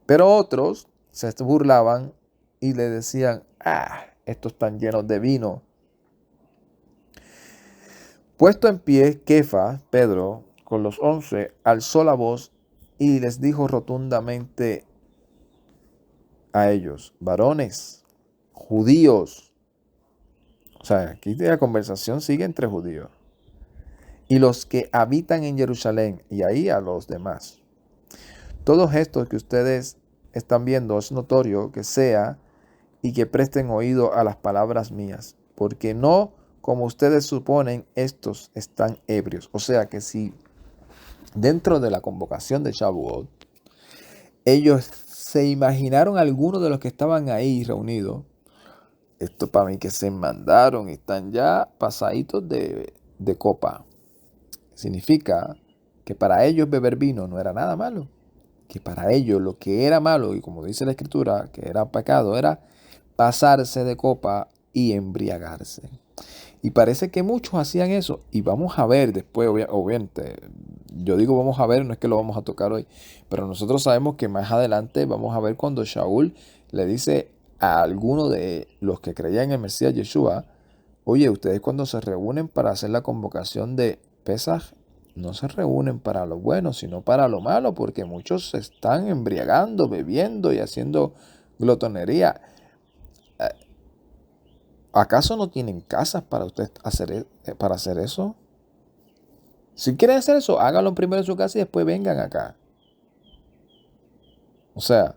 Pero otros se burlaban y le decían, estos están llenos de vino. Puesto en pie, Kefa, Pedro, con los 11, alzó la voz y les dijo rotundamente a ellos, varones, judíos. O sea, aquí la conversación sigue entre judíos. Y los que habitan en Jerusalén, y ahí a los demás. Todos estos que ustedes están viendo es notorio que sea y que presten oído a las palabras mías, porque no, como ustedes suponen, estos están ebrios. O sea que si dentro de la convocación de Shavuot, ellos se imaginaron algunos de los que estaban ahí reunidos, esto para mí que se mandaron y están ya pasaditos de copa. Significa que para ellos beber vino no era nada malo. Que para ellos lo que era malo, y como dice la escritura, que era pecado, era pasarse de copa y embriagarse. Y parece que muchos hacían eso. Y vamos a ver después, obviamente, yo digo vamos a ver, no es que lo vamos a tocar hoy, pero nosotros sabemos que más adelante vamos a ver cuando Shaul le dice a alguno de los que creían en el Mesías Yeshua, oye, ustedes cuando se reúnen para hacer la convocación de Pesaj, no se reúnen para lo bueno, sino para lo malo, porque muchos se están embriagando, bebiendo y haciendo glotonería. ¿Acaso no tienen casas para usted para hacer eso? Si quieren hacer eso, háganlo primero en su casa y después vengan acá. O sea,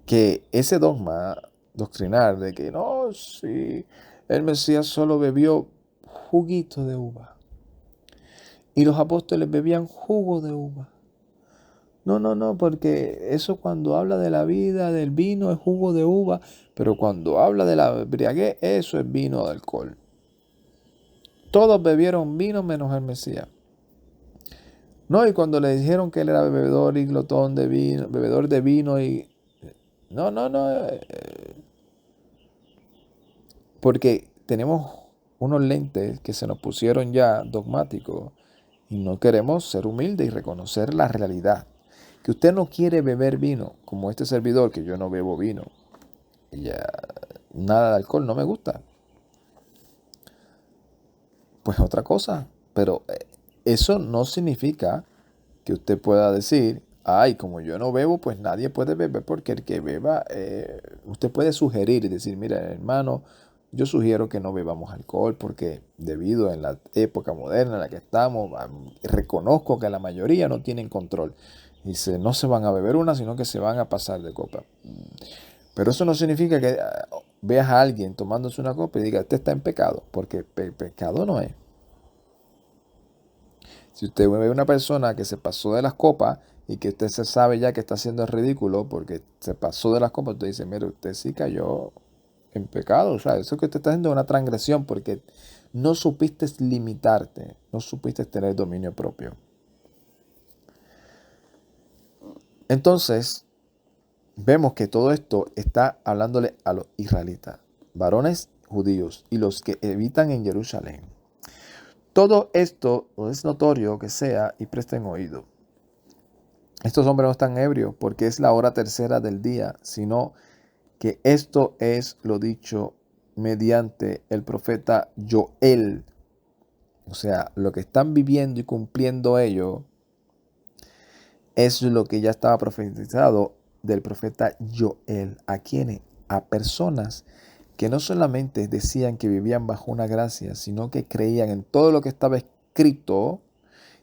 que ese dogma doctrinal de que no, si el Mesías solo bebió juguito de uva y los apóstoles bebían jugo de uva. No, no, no, porque eso cuando habla de la vida, del vino, es jugo de uva, pero cuando habla de la embriaguez, eso es vino de alcohol. Todos bebieron vino menos el Mesías. No, y cuando le dijeron que él era bebedor y glotón de vino, bebedor de vino y... No, no, no. Porque tenemos unos lentes que se nos pusieron ya dogmáticos y no queremos ser humildes y reconocer la realidad. Que usted no quiere beber vino, como este servidor, que yo no bebo vino. Y ya nada de alcohol no me gusta. Pues otra cosa. Pero eso no significa que usted pueda decir, ay, como yo no bebo, pues nadie puede beber, porque el que beba, usted puede sugerir y decir, mira, hermano, yo sugiero que no bebamos alcohol porque debido en la época moderna en la que estamos, reconozco que la mayoría no tienen control. Dice, no se van a beber una, sino que se van a pasar de copa. Pero eso no significa que veas a alguien tomándose una copa y diga, este está en pecado, porque pecado no es. Si usted ve a una persona que se pasó de las copas y que usted se sabe ya que está haciendo el ridículo porque se pasó de las copas, usted dice, mire, usted sí cayó en pecado. O sea, eso que usted está haciendo es una transgresión porque no supiste limitarte, no supiste tener dominio propio. Entonces, vemos que todo esto está hablándole a los israelitas, varones judíos y los que habitan en Jerusalén. Todo esto es notorio que sea y presten oído. Estos hombres no están ebrios porque es la hora tercera del día, sino que esto es lo dicho mediante el profeta Joel. O sea, lo que están viviendo y cumpliendo ellos es lo que ya estaba profetizado del profeta Joel. ¿A quiénes? A personas que no solamente decían que vivían bajo una gracia, sino que creían en todo lo que estaba escrito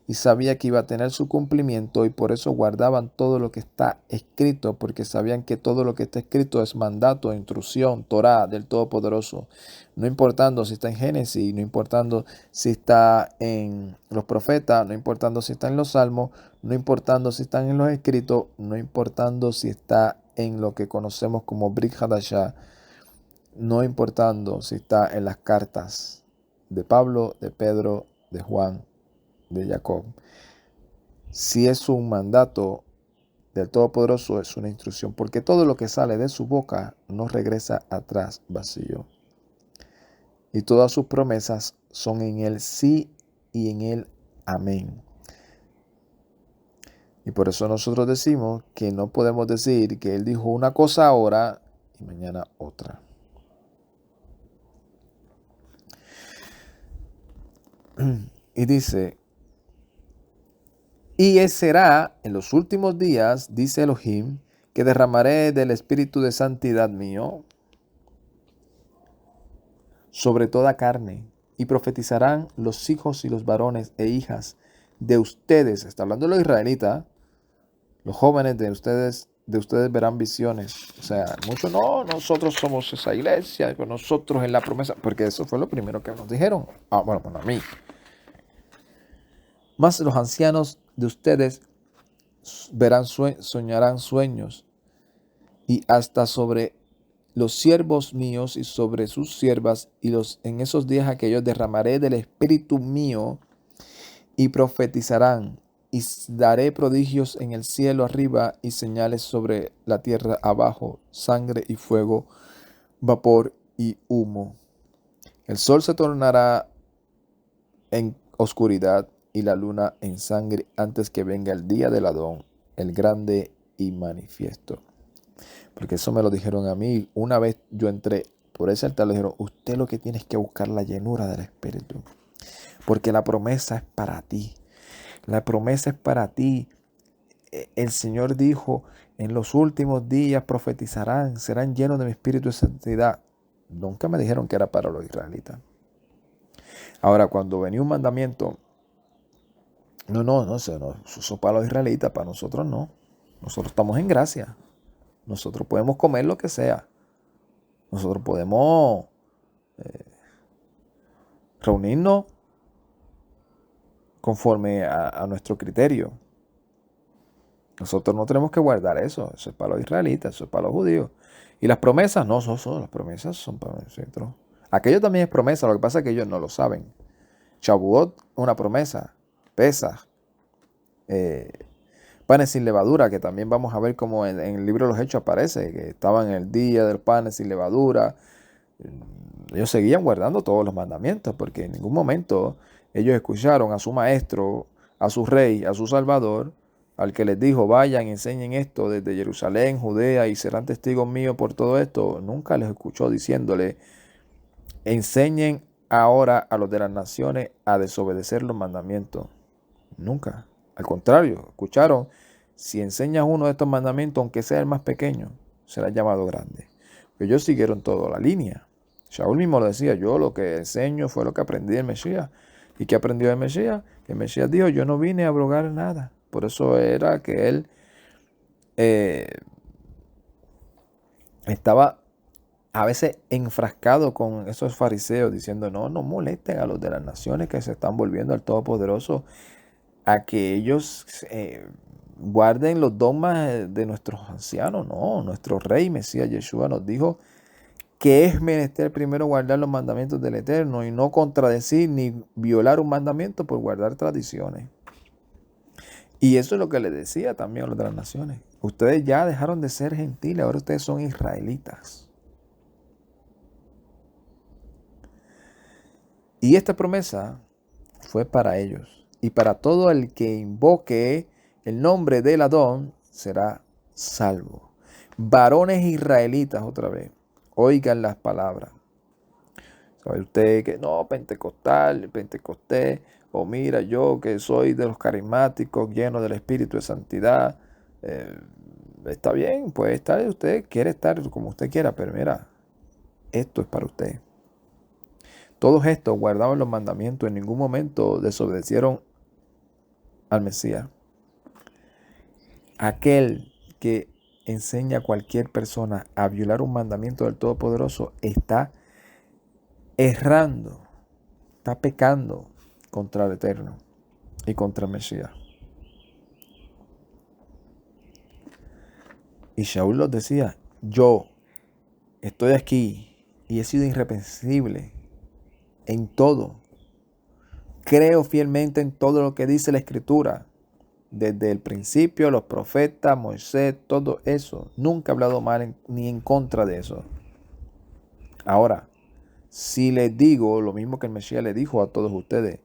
y sabía que iba a tener su cumplimiento y por eso guardaban todo lo que está escrito, porque sabían que todo lo que está escrito es mandato, instrucción, Torá del Todopoderoso. No importando si está en Génesis, no importando si está en los profetas, no importando si está en los salmos, no importando si están en los escritos, no importando si está en lo que conocemos como Brit Hadashah, no importando si está en las cartas de Pablo, de Pedro, de Juan, de Jacob. Si es un mandato del Todopoderoso, es una instrucción, porque todo lo que sale de su boca no regresa atrás vacío. Y todas sus promesas son en el sí y en el amén. Y por eso nosotros decimos que no podemos decir que Él dijo una cosa ahora y mañana otra. Y dice, y será en los últimos días, dice Elohim, que derramaré del espíritu de santidad mío sobre toda carne, y profetizarán los hijos y los varones e hijas de ustedes. Está hablando de los israelitas. Los jóvenes de ustedes verán visiones. O sea, muchos, no, nosotros somos esa iglesia, pero nosotros en la promesa, porque eso fue lo primero que nos dijeron. Bueno, a mí. Más los ancianos de ustedes soñarán sueños, y hasta sobre los siervos míos y sobre sus siervas, y en esos días aquellos derramaré del espíritu mío y profetizarán, y daré prodigios en el cielo arriba y señales sobre la tierra abajo, sangre y fuego, vapor y humo. El sol se tornará en oscuridad y la luna en sangre antes que venga el día del Adón, el grande y manifiesto. Porque eso me lo dijeron a mí. Una vez yo entré por ese altar, le dijeron, usted lo que tiene es que buscar la llenura del Espíritu. Porque la promesa es para ti. La promesa es para ti. El Señor dijo, en los últimos días profetizarán, serán llenos de mi Espíritu de santidad. Nunca me dijeron que era para los israelitas. Ahora, cuando venía un mandamiento, no, eso es para los israelitas, para nosotros no. Nosotros estamos en gracia. Nosotros podemos comer lo que sea. Nosotros podemos reunirnos conforme a nuestro criterio. Nosotros no tenemos que guardar eso. Eso es para los israelitas, eso es para los judíos. Y las promesas, no, las promesas son para nosotros. Aquello también es promesa, lo que pasa es que ellos no lo saben. Shavuot es una promesa. Pesaj, panes sin levadura, que también vamos a ver como en el libro de los Hechos aparece, que estaban en el día del panes sin levadura. Ellos seguían guardando todos los mandamientos, porque en ningún momento ellos escucharon a su maestro, a su rey, a su salvador, al que les dijo, vayan, enseñen esto desde Jerusalén, Judea, y serán testigos míos por todo esto. Nunca les escuchó diciéndole, enseñen ahora a los de las naciones a desobedecer los mandamientos. Nunca. Al contrario, escucharon, si enseñas uno de estos mandamientos, aunque sea el más pequeño, será llamado grande. Pero ellos siguieron toda la línea. Shaul mismo lo decía, yo lo que enseño fue lo que aprendí del Mesías. ¿Y qué aprendió del Mesías? Que el Mesías dijo, yo no vine a abrogar nada. Por eso era que él eh, estaba a veces enfrascado con esos fariseos diciendo, no molesten a los de las naciones que se están volviendo al Todopoderoso, a que ellos guarden los dogmas de nuestros ancianos. No, nuestro rey Mesías Yeshua nos dijo que es menester primero guardar los mandamientos del Eterno y no contradecir ni violar un mandamiento por guardar tradiciones. Y eso es lo que le decía también a los de las naciones. Ustedes ya dejaron de ser gentiles, ahora ustedes son israelitas. Y esta promesa fue para ellos. Y para todo el que invoque el nombre del Adón será salvo. Varones israelitas, otra vez, oigan las palabras. ¿Sabe usted que no, pentecostés, o mira, yo que soy de los carismáticos, lleno del Espíritu de Santidad? Está bien, puede estar, usted quiere estar como usted quiera, pero mira, esto es para usted. Todos estos guardaban los mandamientos, en ningún momento desobedecieron al Mesías. Aquel que enseña a cualquier persona a violar un mandamiento del Todopoderoso está errando, está pecando contra el Eterno y contra el Mesías. Y Shaul los decía, yo estoy aquí y he sido irreprensible en todo. Creo fielmente en todo lo que dice la Escritura. Desde el principio, los profetas, Moisés, todo eso. Nunca he hablado mal ni en contra de eso. Ahora, si les digo lo mismo que el Mesías le dijo a todos ustedes,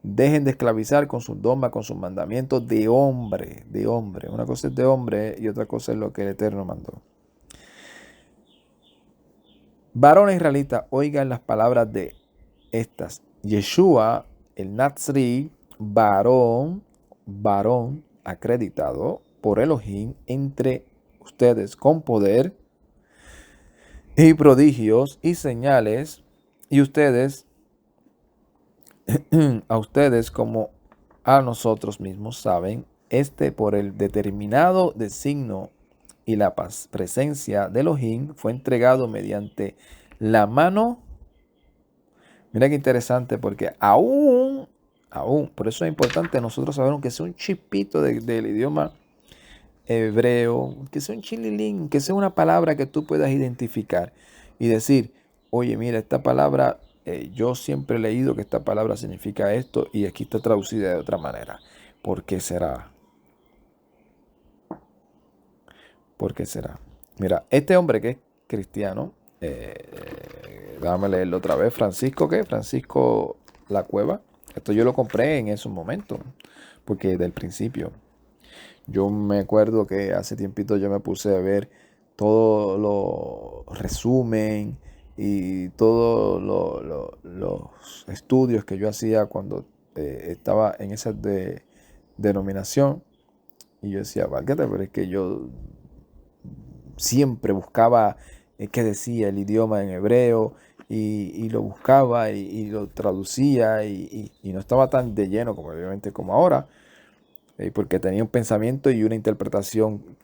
dejen de esclavizar con sus dogmas, con sus mandamientos de hombre, de hombre. Una cosa es de hombre y otra cosa es lo que el Eterno mandó. Varones israelitas, oigan las palabras de estas. Yeshua, el Nazri, varón acreditado por Elohim entre ustedes con poder y prodigios y señales, y ustedes, a ustedes como a nosotros mismos saben, por el determinado designio y la presencia de Elohim fue entregado mediante la mano. Mira qué interesante, porque aún, por eso es importante nosotros saber que sea un chipito del idioma hebreo, que sea un chililín, que sea una palabra que tú puedas identificar y decir, oye, mira, esta palabra, yo siempre he leído que esta palabra significa esto y aquí está traducida de otra manera. ¿Por qué será? ¿Por qué será? Mira, este hombre que es cristiano, déjame leerlo otra vez. Francisco, ¿qué? Francisco La Cueva. Esto yo lo compré en esos momentos, porque del principio. Yo me acuerdo que hace tiempito yo me puse a ver todo lo resumen y todos los estudios que yo hacía cuando estaba en esa denominación. Y yo decía, válgate, pero es que yo siempre buscaba qué decía el idioma en hebreo y lo buscaba y lo traducía y no estaba tan de lleno como obviamente como ahora, porque tenía un pensamiento y una interpretación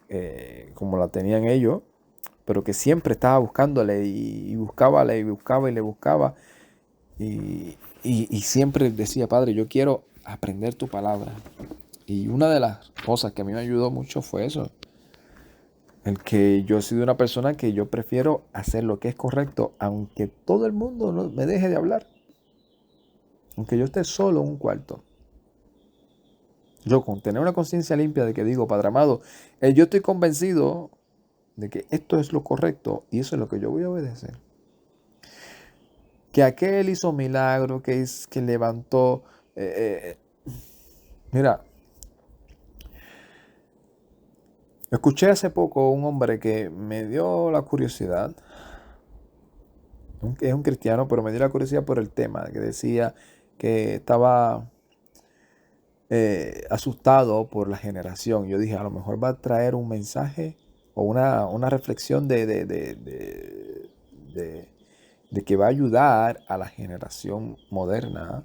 como la tenían ellos, pero que siempre estaba buscándole y buscaba y le buscaba y siempre decía, Padre, yo quiero aprender tu palabra. Y una de las cosas que a mí me ayudó mucho fue eso. El que yo he sido una persona que yo prefiero hacer lo que es correcto, aunque todo el mundo no me deje de hablar. Aunque yo esté solo en un cuarto. Yo con tener una conciencia limpia de que digo, Padre amado, yo estoy convencido de que esto es lo correcto y eso es lo que yo voy a obedecer. Que aquel hizo milagro, que levantó... mira, escuché hace poco un hombre que me dio la curiosidad. Es un cristiano, pero me dio la curiosidad por el tema, que decía que estaba asustado por la generación. Yo dije, a lo mejor va a traer un mensaje o una reflexión de que va a ayudar a la generación moderna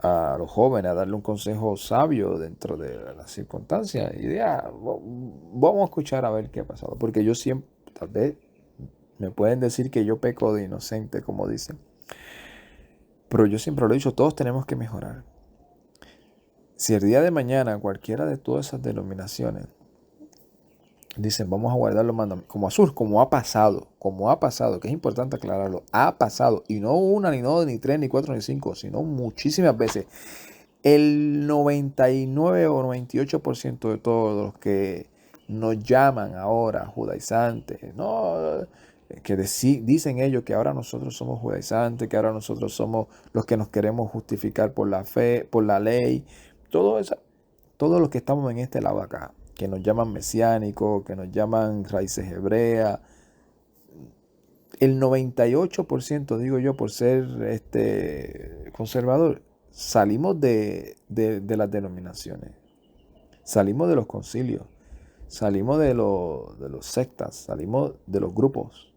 a los jóvenes, a darle un consejo sabio dentro de las circunstancias. Y vamos a escuchar a ver qué ha pasado. Porque yo siempre, tal vez, me pueden decir que yo peco de inocente, como dicen. Pero yo siempre lo he dicho, todos tenemos que mejorar. Si el día de mañana cualquiera de todas esas denominaciones dicen, vamos a guardar los mandamientos, como Azul, como ha pasado, que es importante aclararlo, ha pasado, y no una, ni dos, ni tres, ni cuatro, ni cinco, sino muchísimas veces. El 99 o 98% de todos los que nos llaman ahora judaizantes, no, que dicen ellos que ahora nosotros somos judaizantes, que ahora nosotros somos los que nos queremos justificar por la fe, por la ley, todo eso, todos los que estamos en este lado acá, que nos llaman mesiánicos, que nos llaman raíces hebreas, el 98%, digo yo, por ser conservador, salimos de las denominaciones, salimos de los concilios, salimos de los sectas, salimos de los grupos.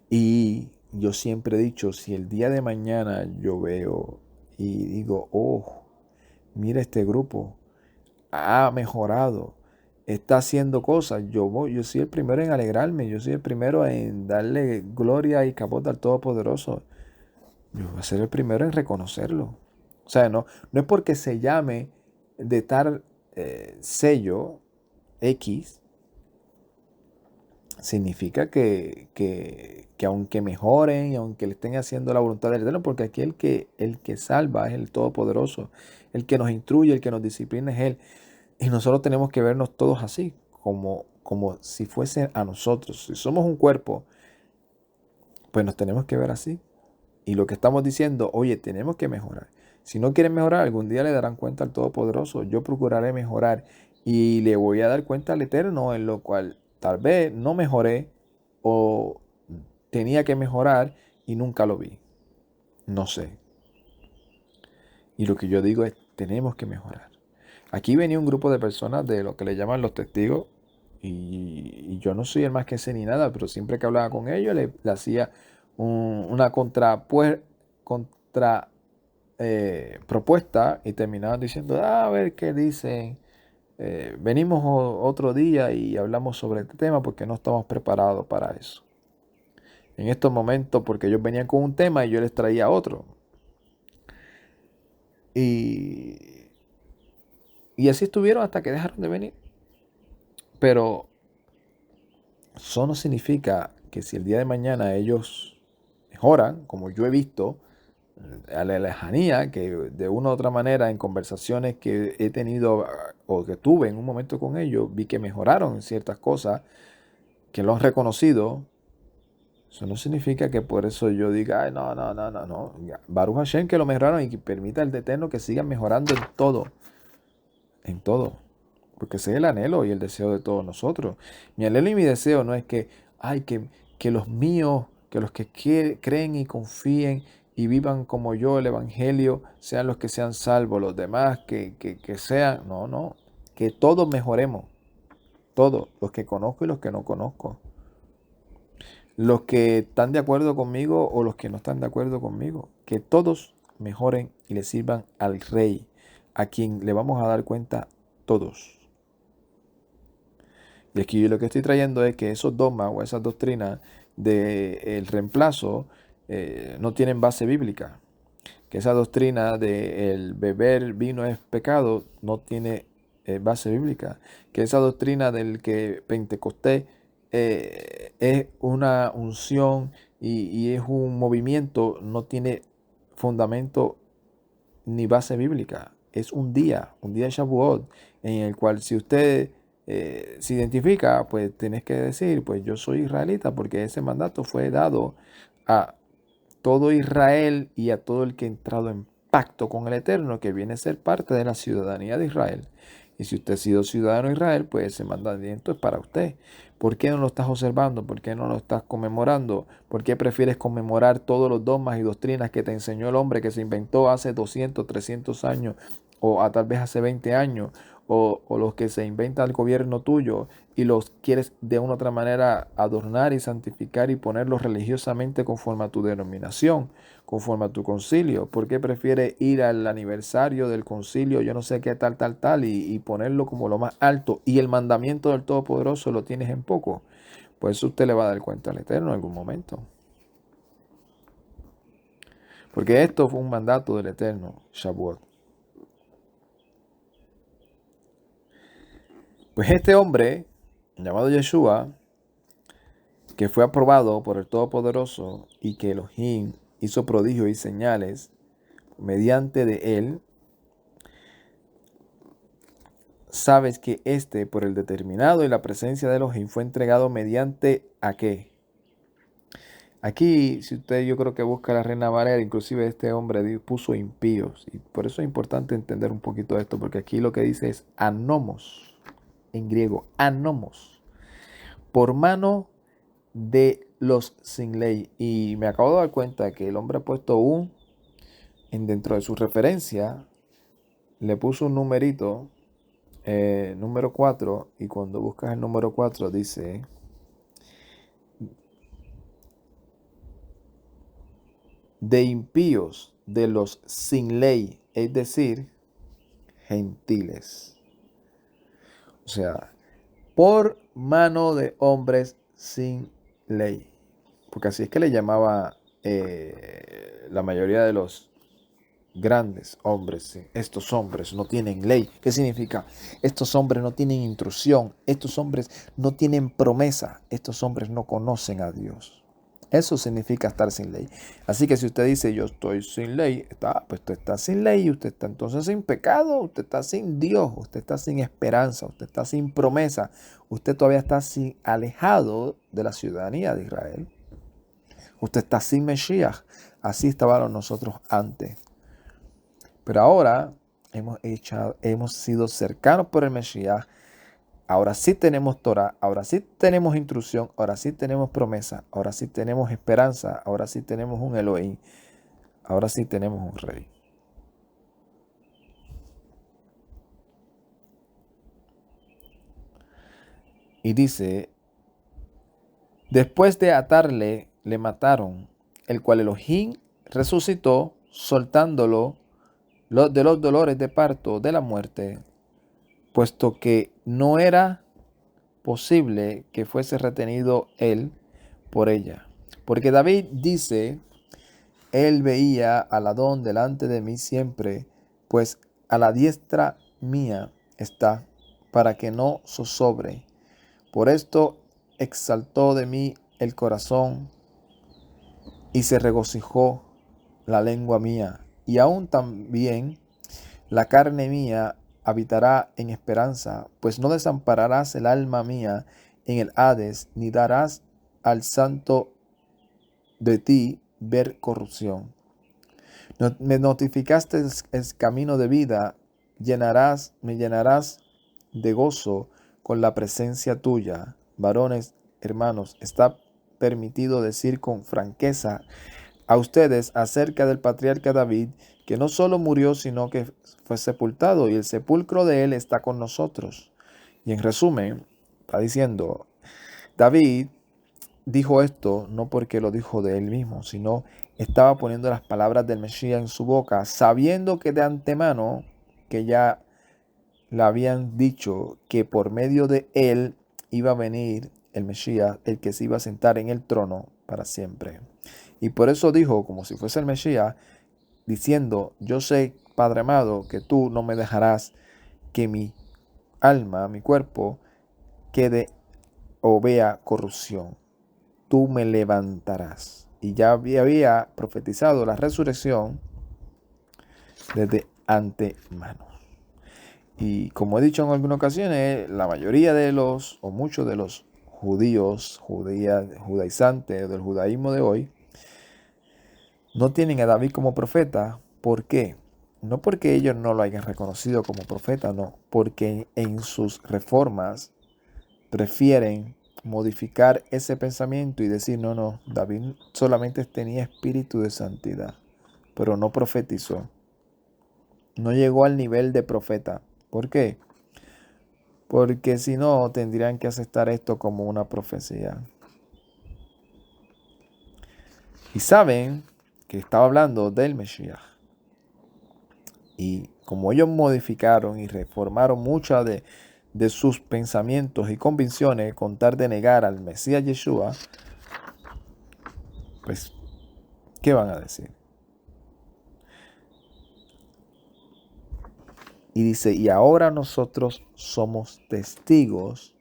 Y yo siempre he dicho, si el día de mañana yo veo y digo, oh, mira este grupo, ha mejorado, está haciendo cosas, yo soy el primero en alegrarme, yo soy el primero en darle gloria y capote al Todopoderoso. Yo voy a ser el primero en reconocerlo. O sea, no es porque se llame de tal sello X, significa que aunque mejoren y aunque le estén haciendo la voluntad del Eterno, porque aquí el que salva es el Todopoderoso, el que nos instruye, el que nos disciplina es Él. Y nosotros tenemos que vernos todos así, como si fuese a nosotros. Si somos un cuerpo, pues nos tenemos que ver así. Y lo que estamos diciendo, oye, tenemos que mejorar. Si no quieren mejorar, algún día le darán cuenta al Todopoderoso. Yo procuraré mejorar y le voy a dar cuenta al Eterno, en lo cual tal vez no mejoré o tenía que mejorar y nunca lo vi. No sé. Y lo que yo digo es, tenemos que mejorar. Aquí venía un grupo de personas de lo que le llaman los testigos y yo no soy el más que sé ni nada, pero siempre que hablaba con ellos le hacía una contra propuesta y terminaban diciendo, a ver qué dicen. Venimos otro día y hablamos sobre este tema porque no estamos preparados para eso. En estos momentos, porque ellos venían con un tema y yo les traía otro. Y así estuvieron hasta que dejaron de venir. Pero eso no significa que si el día de mañana ellos mejoran, como yo he visto, a la lejanía, que de una u otra manera en conversaciones que he tenido o que tuve en un momento con ellos, vi que mejoraron en ciertas cosas, que lo han reconocido. Eso no significa que por eso yo diga, ay, no. Baruch Hashem que lo mejoraron y que permita el Eterno que sigan mejorando en todo. Porque ese es el anhelo y el deseo de todos nosotros. Mi anhelo y mi deseo no es que, ay, que los míos, que los que creen y confíen y vivan como yo el Evangelio, sean los que sean salvos, los demás que sean, no, que todos mejoremos, todos, los que conozco y los que no conozco, los que están de acuerdo conmigo o los que no están de acuerdo conmigo, que todos mejoren y le sirvan al Rey, a quien le vamos a dar cuenta todos. Y aquí yo lo que estoy trayendo es que esos dogmas o esas doctrinas del reemplazo no tienen base bíblica. Que esa doctrina de el beber vino es pecado no tiene base bíblica. Que esa doctrina del que Pentecostés es una unción y es un movimiento no tiene fundamento ni base bíblica. Es un día de Shavuot, en el cual si usted se identifica, pues tienes que decir, pues yo soy israelita, porque ese mandato fue dado a todo Israel y a todo el que ha entrado en pacto con el Eterno, que viene a ser parte de la ciudadanía de Israel. Y si usted ha sido ciudadano de Israel, pues ese mandamiento es para usted. ¿Por qué no lo estás observando? ¿Por qué no lo estás conmemorando? ¿Por qué prefieres conmemorar todos los dogmas y doctrinas que te enseñó el hombre que se inventó hace 200, 300 años o tal vez hace 20 años o los que se inventan el gobierno tuyo y los quieres de una u otra manera adornar y santificar y ponerlos religiosamente conforme a tu denominación, conforme a tu concilio? ¿Por qué prefieres ir al aniversario del concilio, yo no sé qué tal, tal, tal, y ponerlo como lo más alto y el mandamiento del Todopoderoso lo tienes en poco? Pues eso usted le va a dar cuenta al Eterno en algún momento. Porque esto fue un mandato del Eterno, Shavuot. Pues este hombre, llamado Yeshua, que fue aprobado por el Todopoderoso y que Elohim hizo prodigios y señales mediante de él, sabes que este, por el determinado y la presencia de Elohim, fue entregado mediante ¿a qué? Aquí, si usted yo creo que busca la Reina Valera, inclusive este hombre puso impíos. Y por eso es importante entender un poquito esto, porque aquí lo que dice es anomos, en griego, anomos, por mano de los sin ley. Y me acabo de dar cuenta que el hombre ha puesto dentro de su referencia, le puso un numerito, número 4, y cuando buscas el número 4 dice de impíos, de los sin ley, es decir, gentiles. O sea, por mano de hombres sin ley. Porque así es que le llamaba la mayoría de los grandes hombres. ¿Sí? Estos hombres no tienen ley. ¿Qué significa? Estos hombres no tienen instrucción. Estos hombres no tienen promesa. Estos hombres no conocen a Dios. Eso significa estar sin ley. Así que si usted dice yo estoy sin ley, pues usted está sin ley, usted está entonces sin pecado, usted está sin Dios, usted está sin esperanza, usted está sin promesa, usted todavía está alejado de la ciudadanía de Israel. Usted está sin Mesías. Así estábamos nosotros antes. Pero ahora hemos sido cercanos por el Mesías. Ahora sí tenemos Torah, ahora sí tenemos instrucción, ahora sí tenemos promesa, ahora sí tenemos esperanza, ahora sí tenemos un Elohim, ahora sí tenemos un rey. Y dice, después de atarle, le mataron, el cual Elohim resucitó, soltándolo de los dolores de parto de la muerte, puesto que no era posible que fuese retenido él por ella. Porque David dice, él veía al Adón delante de mí siempre, pues a la diestra mía está, para que no zozobre. Por esto exaltó de mí el corazón y se regocijó la lengua mía. Y aún también la carne mía habitará en esperanza, pues no desampararás el alma mía en el Hades, ni darás al santo de ti ver corrupción. Me notificaste el camino de vida, me llenarás de gozo con la presencia tuya. Varones, hermanos, está permitido decir con franqueza a ustedes acerca del patriarca David, que no solo murió, sino que fue sepultado, y el sepulcro de él está con nosotros. Y en resumen, está diciendo, David dijo esto no porque lo dijo de él mismo, sino estaba poniendo las palabras del Mesías en su boca, sabiendo que de antemano, que ya le habían dicho que por medio de él iba a venir el Mesías, el que se iba a sentar en el trono para siempre. Y por eso dijo, como si fuese el Mesías, diciendo, yo sé, Padre amado, que tú no me dejarás que mi alma, mi cuerpo, quede o vea corrupción. Tú me levantarás. Y ya había profetizado la resurrección desde antemano. Y como he dicho en algunas ocasiones, la mayoría de los, o muchos de los judíos, judaizantes del judaísmo de hoy, no tienen a David como profeta. ¿Por qué? No porque ellos no lo hayan reconocido como profeta, no, porque en sus reformas prefieren modificar ese pensamiento y decir, no, David solamente tenía espíritu de santidad, pero no profetizó. No llegó al nivel de profeta. ¿Por qué? porque si no tendrían que aceptar esto como una profecía. Y saben que estaba hablando del Mesías. Y como ellos modificaron y reformaron muchas de sus pensamientos y convicciones con tal de negar al Mesías Yeshua, pues, ¿qué van a decir? Y dice, y ahora nosotros somos testigos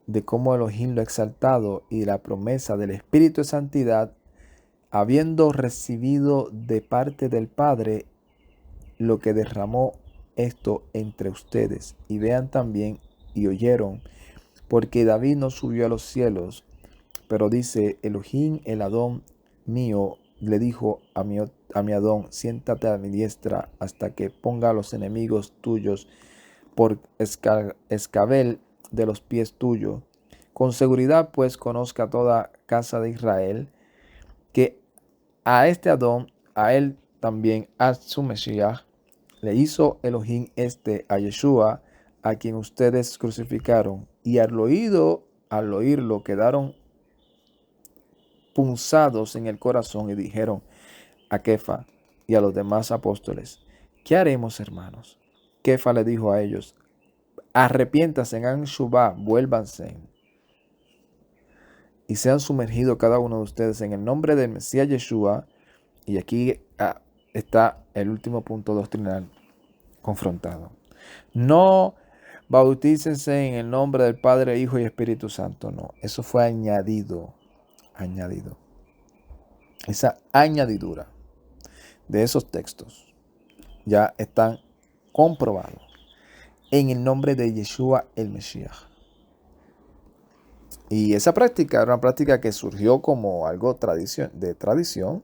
de cómo Elohim lo ha exaltado y de la promesa del Espíritu de Santidad, habiendo recibido de parte del Padre lo que derramó esto entre ustedes. Y vean también y oyeron, porque David no subió a los cielos, pero dice, Elohim, el Adón mío, le dijo a mi Adón, siéntate a mi diestra hasta que ponga a los enemigos tuyos por escabel de los pies tuyos. Con seguridad pues conozca toda casa de Israel que a este Adón, a él también, a su Mesías, le hizo Elohim a Yeshua, a quien ustedes crucificaron. Y al oírlo, quedaron punzados en el corazón y dijeron a Kefa y a los demás apóstoles, ¿qué haremos, hermanos? Kefa le dijo a ellos, arrepiéntanse, hagan shuvá, vuélvanse y sean sumergidos cada uno de ustedes en el nombre del Mesías Yeshua. Y aquí está el último punto doctrinal confrontado. No bautícense en el nombre del Padre, Hijo y Espíritu Santo. No, eso fue añadido. Esa añadidura de esos textos ya están comprobados en el nombre de Yeshua el Mesías. Y esa práctica era una práctica que surgió como algo de tradición,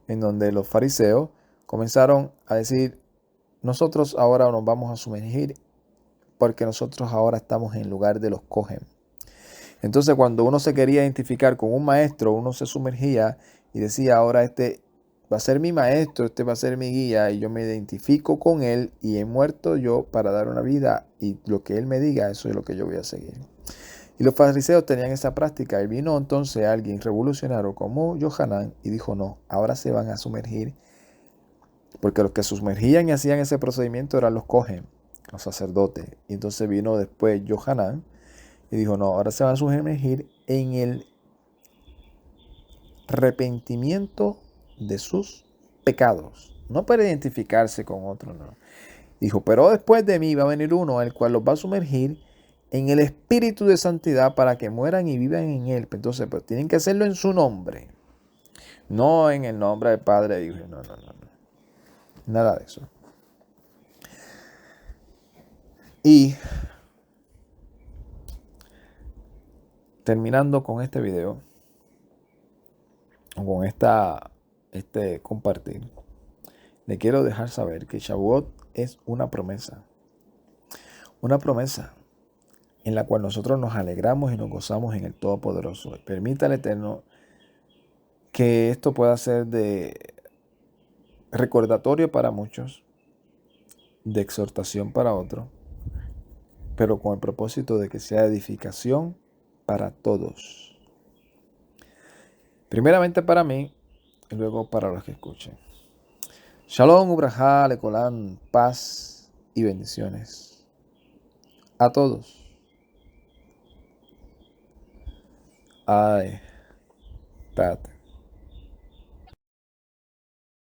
en donde los fariseos comenzaron a decir, nosotros ahora nos vamos a sumergir porque nosotros ahora estamos en lugar de los cohen. Entonces cuando uno se quería identificar con un maestro, uno se sumergía y decía, ahora este va a ser mi maestro, este va a ser mi guía, y yo me identifico con él y he muerto yo para dar una vida, y lo que él me diga, eso es lo que yo voy a seguir. Y los fariseos tenían esa práctica, y vino entonces alguien revolucionario como Yohanan y dijo, no, ahora se van a sumergir, porque los que sumergían y hacían ese procedimiento eran los cohen, los sacerdotes. Y entonces vino después Yohanan y dijo, no, ahora se van a sumergir en el arrepentimiento de sus pecados, no para identificarse con otro, no. Dijo, pero después de mí va a venir uno, el cual los va a sumergir en el espíritu de santidad para que mueran y vivan en él. Entonces, pues tienen que hacerlo en su nombre, no en el nombre del Padre, Hijo. No. Nada de eso. Y terminando con este video, con este compartir, le quiero dejar saber que Shavuot es una promesa en la cual nosotros nos alegramos y nos gozamos en el Todopoderoso. Permita al Eterno que esto pueda ser de recordatorio para muchos, de exhortación para otros, pero con el propósito de que sea edificación para todos. Primeramente para mí y luego para los que escuchen. Shalom, ubrajá, lecolán, paz y bendiciones a todos. Ay, espérate.